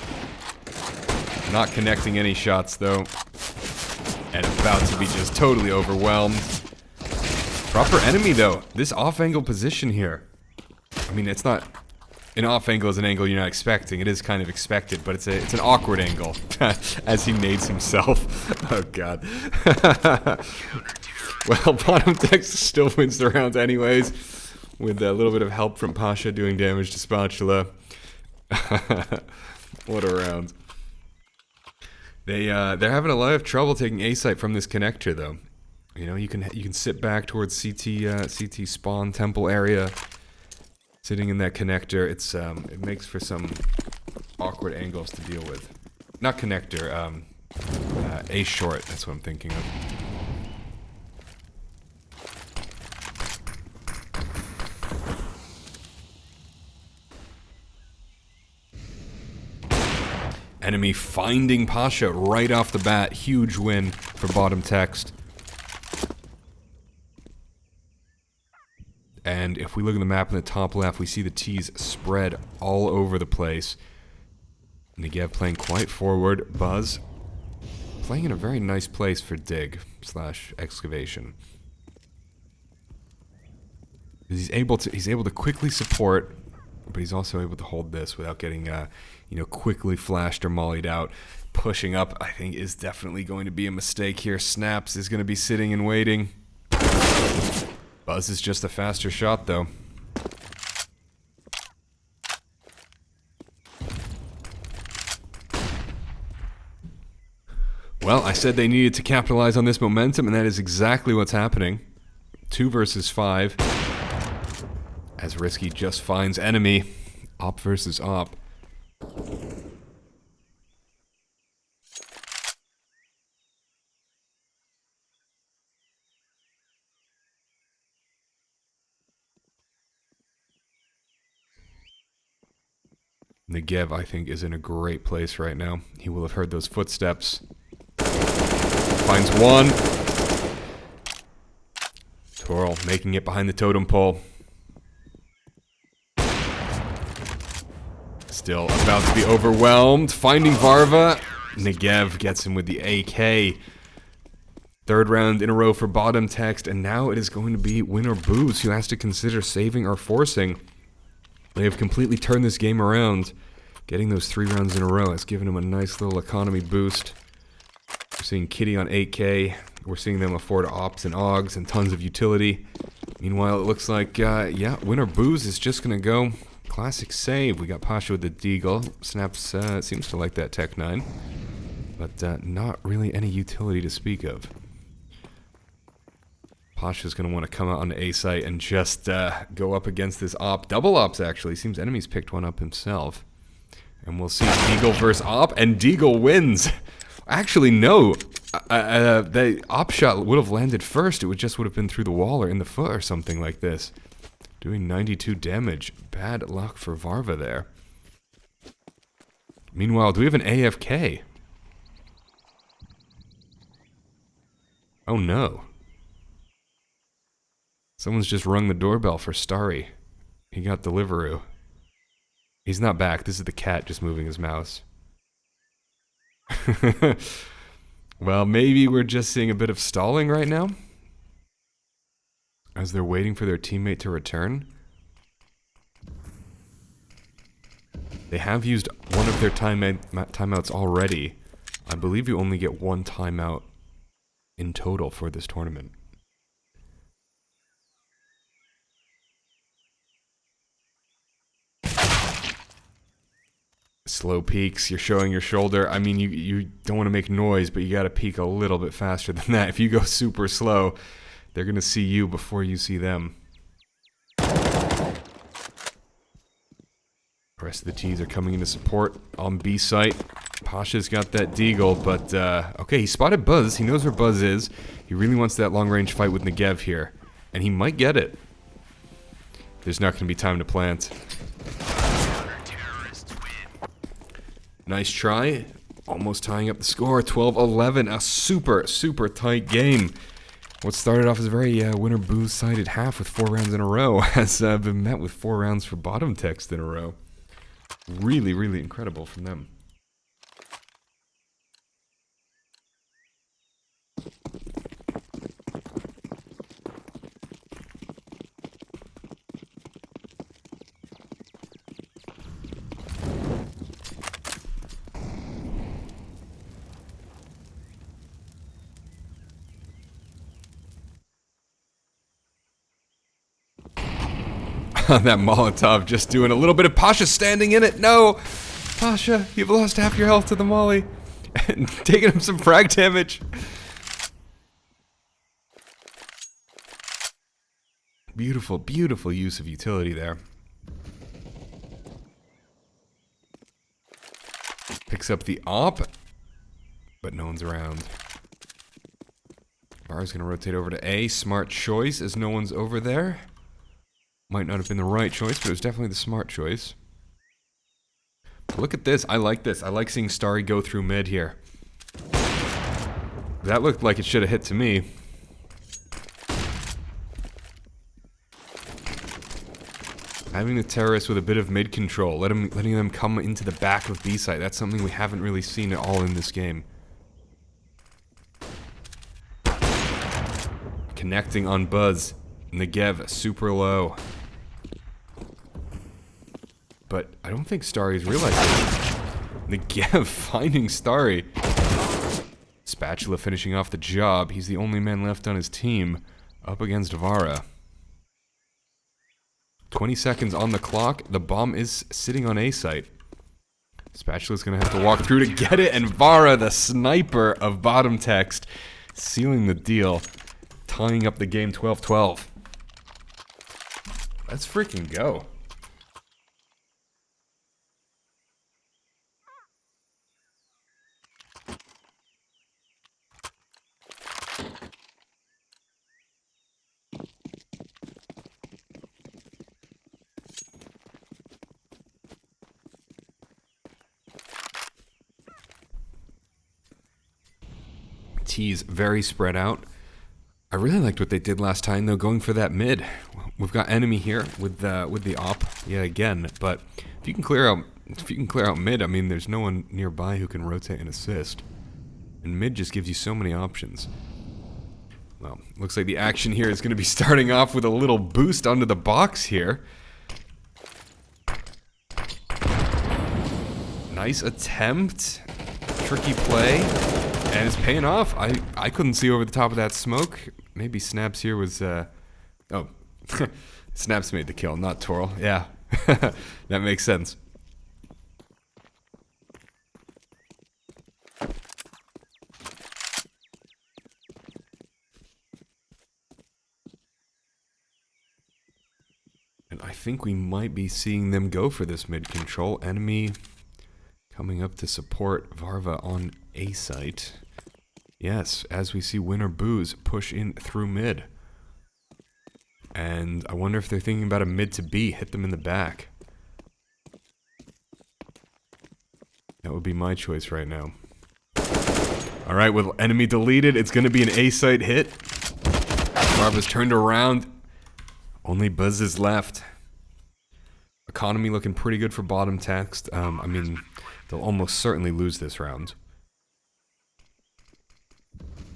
Not connecting any shots though. And about to be just totally overwhelmed. Proper enemy though. This off-angle position here. I mean, it's not... An off-angle is an angle you're not expecting. It is kind of expected, but it's an awkward angle. As he nades himself. Oh god. Well, BottomText still wins the round anyways. With a little bit of help from Pasha doing damage to Spatula. What a round. They're having a lot of trouble taking A site from this connector though. You know, you can sit back towards CT spawn temple area. Sitting in that connector, it makes for some awkward angles to deal with. Not connector, A short, that's what I'm thinking of. Enemy finding Pasha right off the bat. Huge win for BottomText. And if we look at the map in the top left, we see the T's spread all over the place. Negev playing quite forward. Buzz playing in a very nice place for dig / excavation. He's able to quickly support, but he's also able to hold this without getting quickly flashed or mollied out. Pushing up, I think, is definitely going to be a mistake here. Snaps is going to be sitting and waiting. Buzz is just a faster shot, though. Well, I said they needed to capitalize on this momentum, and that is exactly what's happening. 2 versus 5. As Risky just finds enemy. Op versus op. Negev, I think, is in a great place right now. He will have heard those footsteps. Finds one. Toral making it behind the totem pole. Still about to be overwhelmed. Finding Varva. Negev gets him with the AK. 3rd round in a row for BottomText, and now it is going to be Winner Booze who has to consider saving or forcing. They have completely turned this game around. Getting those 3 rounds in a row has given him a nice little economy boost. We're seeing Kitty on 8K. We're seeing them afford ops and augs and tons of utility. Meanwhile, it looks like, yeah, Winner Booze is just going to go classic save. We got Pasha with the Deagle. Snaps seems to like that Tech 9. But not really any utility to speak of. Pasha's going to want to come out on the A site and just go up against this op. Double ops, actually. Seems enemy's picked one up himself. And we'll see Deagle versus op, and Deagle wins. Actually, no. The op shot would have landed first. It would have been through the wall or in the foot or something like this. Doing 92 damage. Bad luck for Varva there. Meanwhile, do we have an AFK? Oh no. Someone's just rung the doorbell for Starry. He got Deliveroo. He's not back. This is the cat just moving his mouse. Well, maybe we're just seeing a bit of stalling right now. As they're waiting for their teammate to return. They have used one of their timeouts already. I believe you only get 1 timeout in total for this tournament. Slow peeks, you're showing your shoulder. I mean, you don't want to make noise, but you gotta peek a little bit faster than that. If you go super slow, they're gonna see you before you see them. The rest of the T's are coming into support on B site. Pasha's got that Deagle, but okay, he spotted Buzz. He knows where Buzz is. He really wants that long-range fight with Negev here, and he might get it. There's not gonna be time to plant. Nice try. Almost tying up the score. 12-11. A super, super tight game. What started off as a very Winner Booze-sided half with 4 rounds in a row has been met with 4 rounds for BottomText in a row. Really, really incredible from them. That Molotov just doing a little bit of Pasha standing in it. No! Pasha, you've lost half your health to the molly. And taking him some frag damage. Beautiful, beautiful use of utility there. Picks up the op, but no one's around. Bar's gonna rotate over to A. Smart choice as no one's over there. Might not have been the right choice, but it was definitely the smart choice. But look at this. I like this. I like seeing Starry go through mid here. That looked like it should have hit to me. Having the terrorists with a bit of mid control, letting them come into the back of B site. That's something we haven't really seen at all in this game. Connecting on Buzz. Negev super low. But I don't think Starry's realizing it. Negev finding Starry. Spatula finishing off the job. He's the only man left on his team. up against Vara. 20 seconds on the clock. The bomb is sitting on A site. Spatula's gonna have to walk through to get it, and Vara, the sniper of BottomText, sealing the deal, tying up the game 12-12. Let's freaking go. T's very spread out. I really liked what they did last time, though, going for that mid. We've got enemy here with the op yet again, but if you can clear out mid, I mean, there's no one nearby who can rotate and assist, and mid just gives you so many options. Well, looks like the action here is going to be starting off with a little boost onto the box here. Nice attempt, tricky play. And it's paying off. I couldn't see over the top of that smoke. Maybe Snaps here was, oh. Snaps made the kill, not Toral. Yeah. That makes sense. And I think we might be seeing them go for this mid control. Enemy coming up to support Varva on A site. Yes, as we see Winner Booze push in through mid. And I wonder if they're thinking about a mid to B, hit them in the back. That would be my choice right now. Alright, with enemy deleted, it's going to be an A site hit. Varva's turned around. Only Buzz is left. Economy looking pretty good for BottomText. I mean, they'll almost certainly lose this round.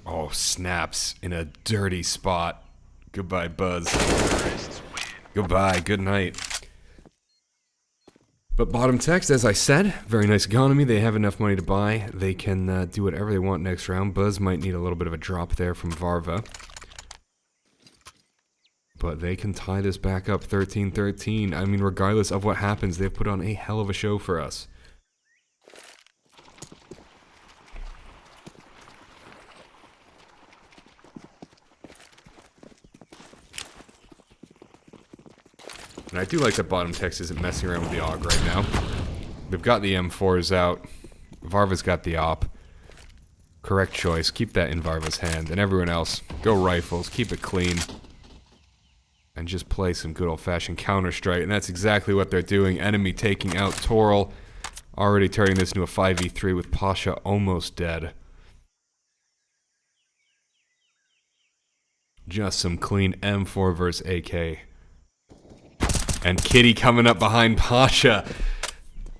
Oh, Snaps in a dirty spot. Goodbye, Buzz. Goodbye, good night. But BottomText, as I said, very nice economy. They have enough money to buy. They can do whatever they want next round. Buzz might need a little bit of a drop there from Varva. But they can tie this back up 13-13. I mean, regardless of what happens, they've put on a hell of a show for us. And I do like that BottomText isn't messing around with the AUG right now. They've got the M4s out. Varva's got the op. Correct choice. Keep that in Varva's hand. And everyone else, go rifles. Keep it clean. And just play some good old-fashioned Counter-Strike. And that's exactly what they're doing. Enemy taking out Toral. Already turning this into a 5v3 with Pasha almost dead. Just some clean M4 versus AK. And Kitty coming up behind Pasha,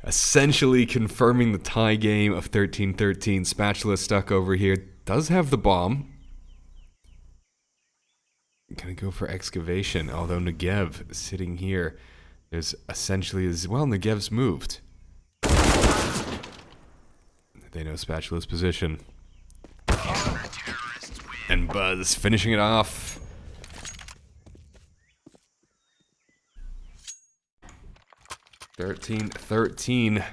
essentially confirming the tie game of 13-13. Spatula stuck over here, does have the bomb. Gonna go for excavation, although Negev sitting here is essentially as well. Negev's moved. They know Spatula's position. And Buzz finishing it off. (13-13).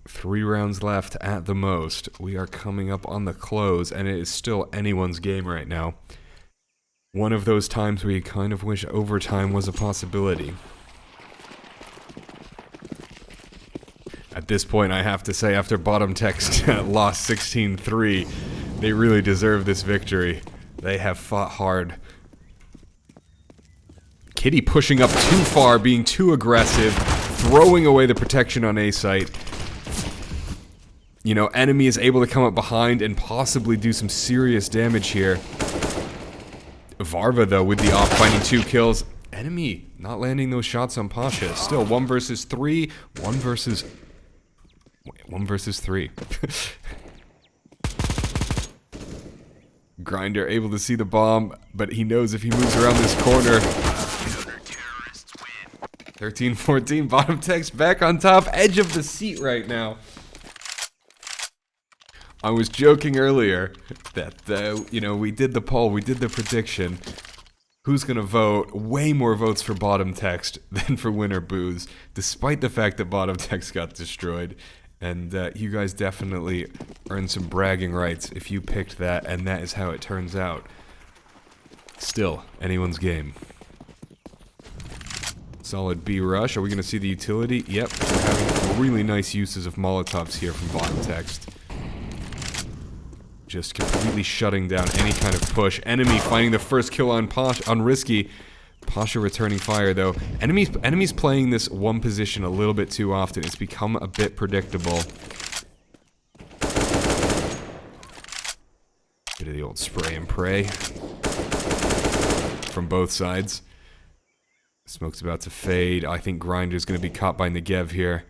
3 rounds left at the most. We are coming up on the close, and it is still anyone's game right now. One of those times where you kind of wish overtime was a possibility. At this point, I have to say, after BottomText lost 16-3, they really deserve this victory. They have fought hard. Kitty pushing up too far, being too aggressive, throwing away the protection on A site. You know, enemy is able to come up behind and possibly do some serious damage here. Varva, though, with the op, finding 2 kills. Enemy not landing those shots on Pasha. Still 1 versus 3. 1 versus 3. Grinder able to see the bomb, but he knows if he moves around this corner. 13-14, BottomText back on top, edge of the seat right now. I was joking earlier that, you know, we did the poll, we did the prediction. Who's going to vote? Way more votes for BottomText than for Winner Booze, despite the fact that BottomText got destroyed. And you guys definitely earned some bragging rights if you picked that, and that is how it turns out. Still, anyone's game. Solid B rush. Are we going to see the utility? Yep. We're having really nice uses of Molotovs here from BottomText. Just completely shutting down any kind of push. Enemy finding the first kill on Risky. Pasha returning fire though. Enemies playing this one position a little bit too often. It's become a bit predictable. Bit of the old spray and pray. From both sides. Smoke's about to fade. I think Grinder's going to be caught by Negev here.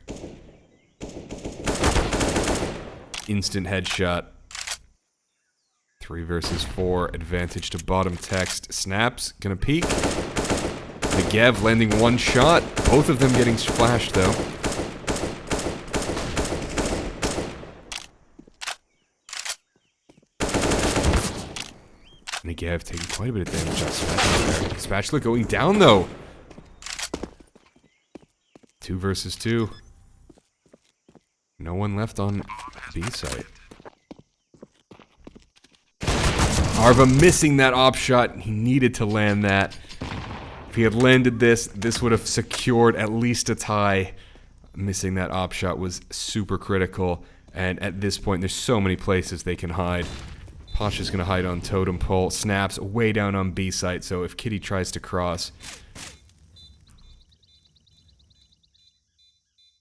Instant headshot. 3 versus 4. Advantage to BottomText. Snaps. Gonna peek. Negev landing one shot. Both of them getting splashed though. Negev taking quite a bit of damage on Spatula. Spatula going down though. 2 versus 2. No one left on B site. Arva missing that op shot. He needed to land that. If he had landed this, this would have secured at least a tie. Missing that op shot was super critical. And at this point, there's so many places they can hide. Pasha's gonna hide on Totem Pole. Snaps way down on B site, so if Kitty tries to cross,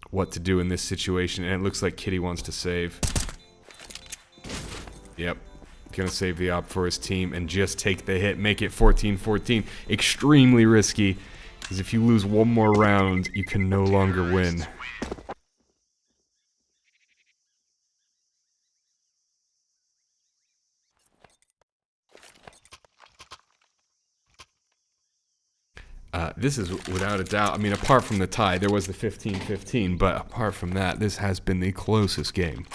what to do in this situation, and it looks like Kitty wants to save. Yep. Gonna save the op for his team and just take the hit, make it 14-14. Extremely risky, because if you lose one more round, you can no longer win. This is without a doubt, I mean, apart from the tie, there was the 15-15, but apart from that, this has been the closest game.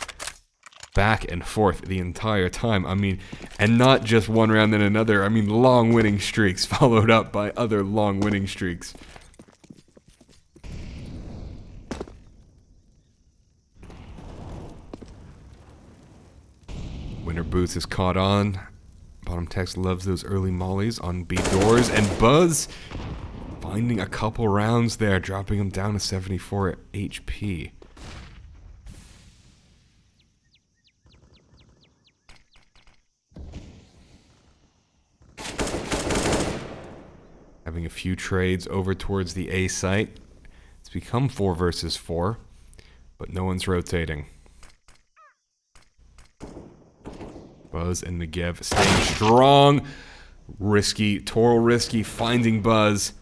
Back and forth the entire time, I mean, and not just one round then another, I mean, long winning streaks followed up by other long winning streaks. Winner Boots is caught on. BottomText loves those early mollies on B doors, and Buzz finding a couple rounds there, dropping him down to 74 HP. Having a few trades over towards the A site. It's become 4 versus 4, but no one's rotating. Buzz and Negev staying strong. Risky, Toral Risky finding Buzz.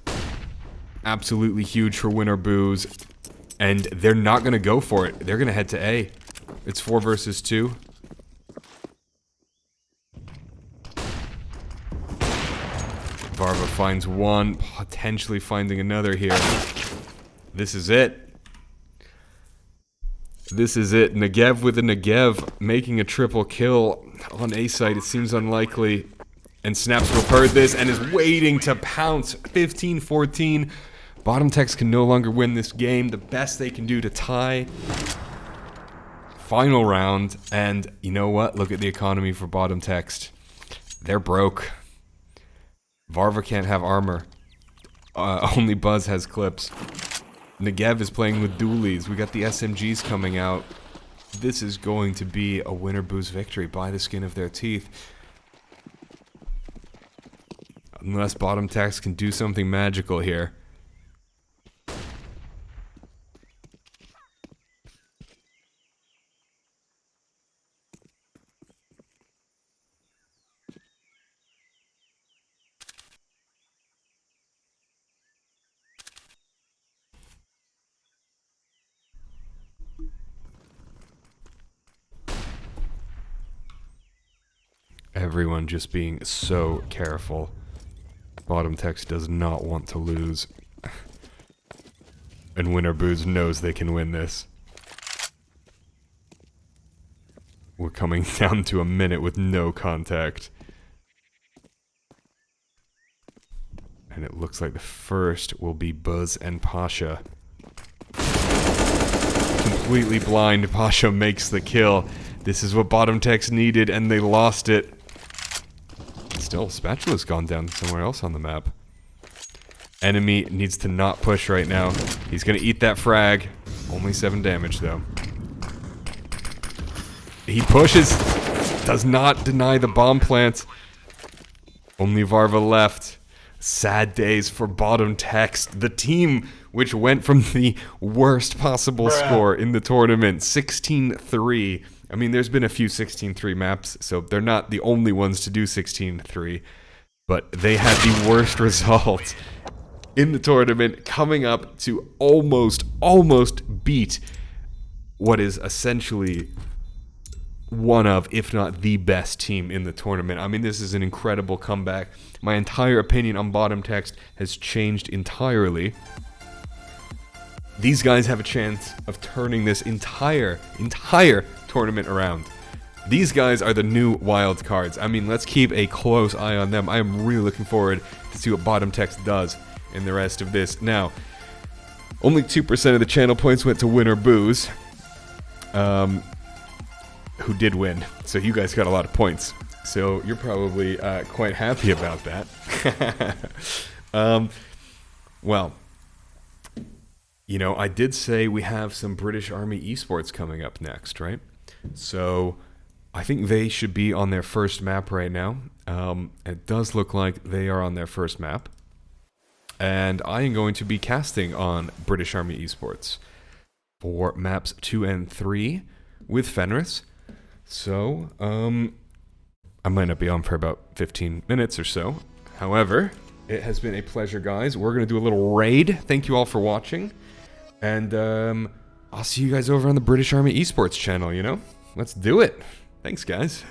Absolutely huge for Winner Booze. And they're not going to go for it. They're going to head to A. It's 4 versus 2. Varva finds one, potentially finding another here. This is it. This is it. Negev with a Negev making a triple kill on A site. It seems unlikely. And Snaps will heard this and is waiting to pounce. 15-14. BottomText can no longer win this game. The best they can do to tie. Final round. And you know what? Look at the economy for BottomText. They're broke. Varva can't have armor. Only Buzz has clips. Negev is playing with dualies. We got the SMGs coming out. This is going to be a Winner Booze victory by the skin of their teeth. Unless BottomText can do something magical here. Everyone just being so careful. BottomText does not want to lose. And Winner Booze knows they can win this. we're coming down to a minute with no contact. And it looks like the first will be Buzz and Pasha. Completely blind, Pasha makes the kill. This is what BottomText needed, and they lost it. Still, Spatula's gone down somewhere else on the map. Enemy needs to not push right now. He's gonna eat that frag. Only 7 damage, though. He pushes. Does not deny the bomb plant. Only Varva left. Sad days for BottomText. The team which went from the worst possible score in the tournament, 16-3. I mean, there's been a few 16-3 maps, so they're not the only ones to do 16-3. But they had the worst result in the tournament, coming up to almost beat what is essentially one of, if not the best team in the tournament. I mean, this is an incredible comeback. My entire opinion on BottomText has changed entirely. These guys have a chance of turning this entire tournament around. These guys are the new wild cards. I mean, let's keep a close eye on them. I am really looking forward to see what BottomText does in the rest of this. Now, only 2% of the channel points went to Winner Booze, who did win. So you guys got a lot of points. So you're probably quite happy about that. Well, you know, I did say we have some British Army esports coming up next, right? So I think they should be on their first map right now. It does look like they are on their first map. And I am going to be casting on British Army esports for maps 2 and 3 with Fenris. So, I might not be on for about 15 minutes or so. However, it has been a pleasure, guys. We're going to do a little raid. Thank you all for watching. And I'll see you guys over on the British Army Esports channel, you know? Let's do it. Thanks, guys.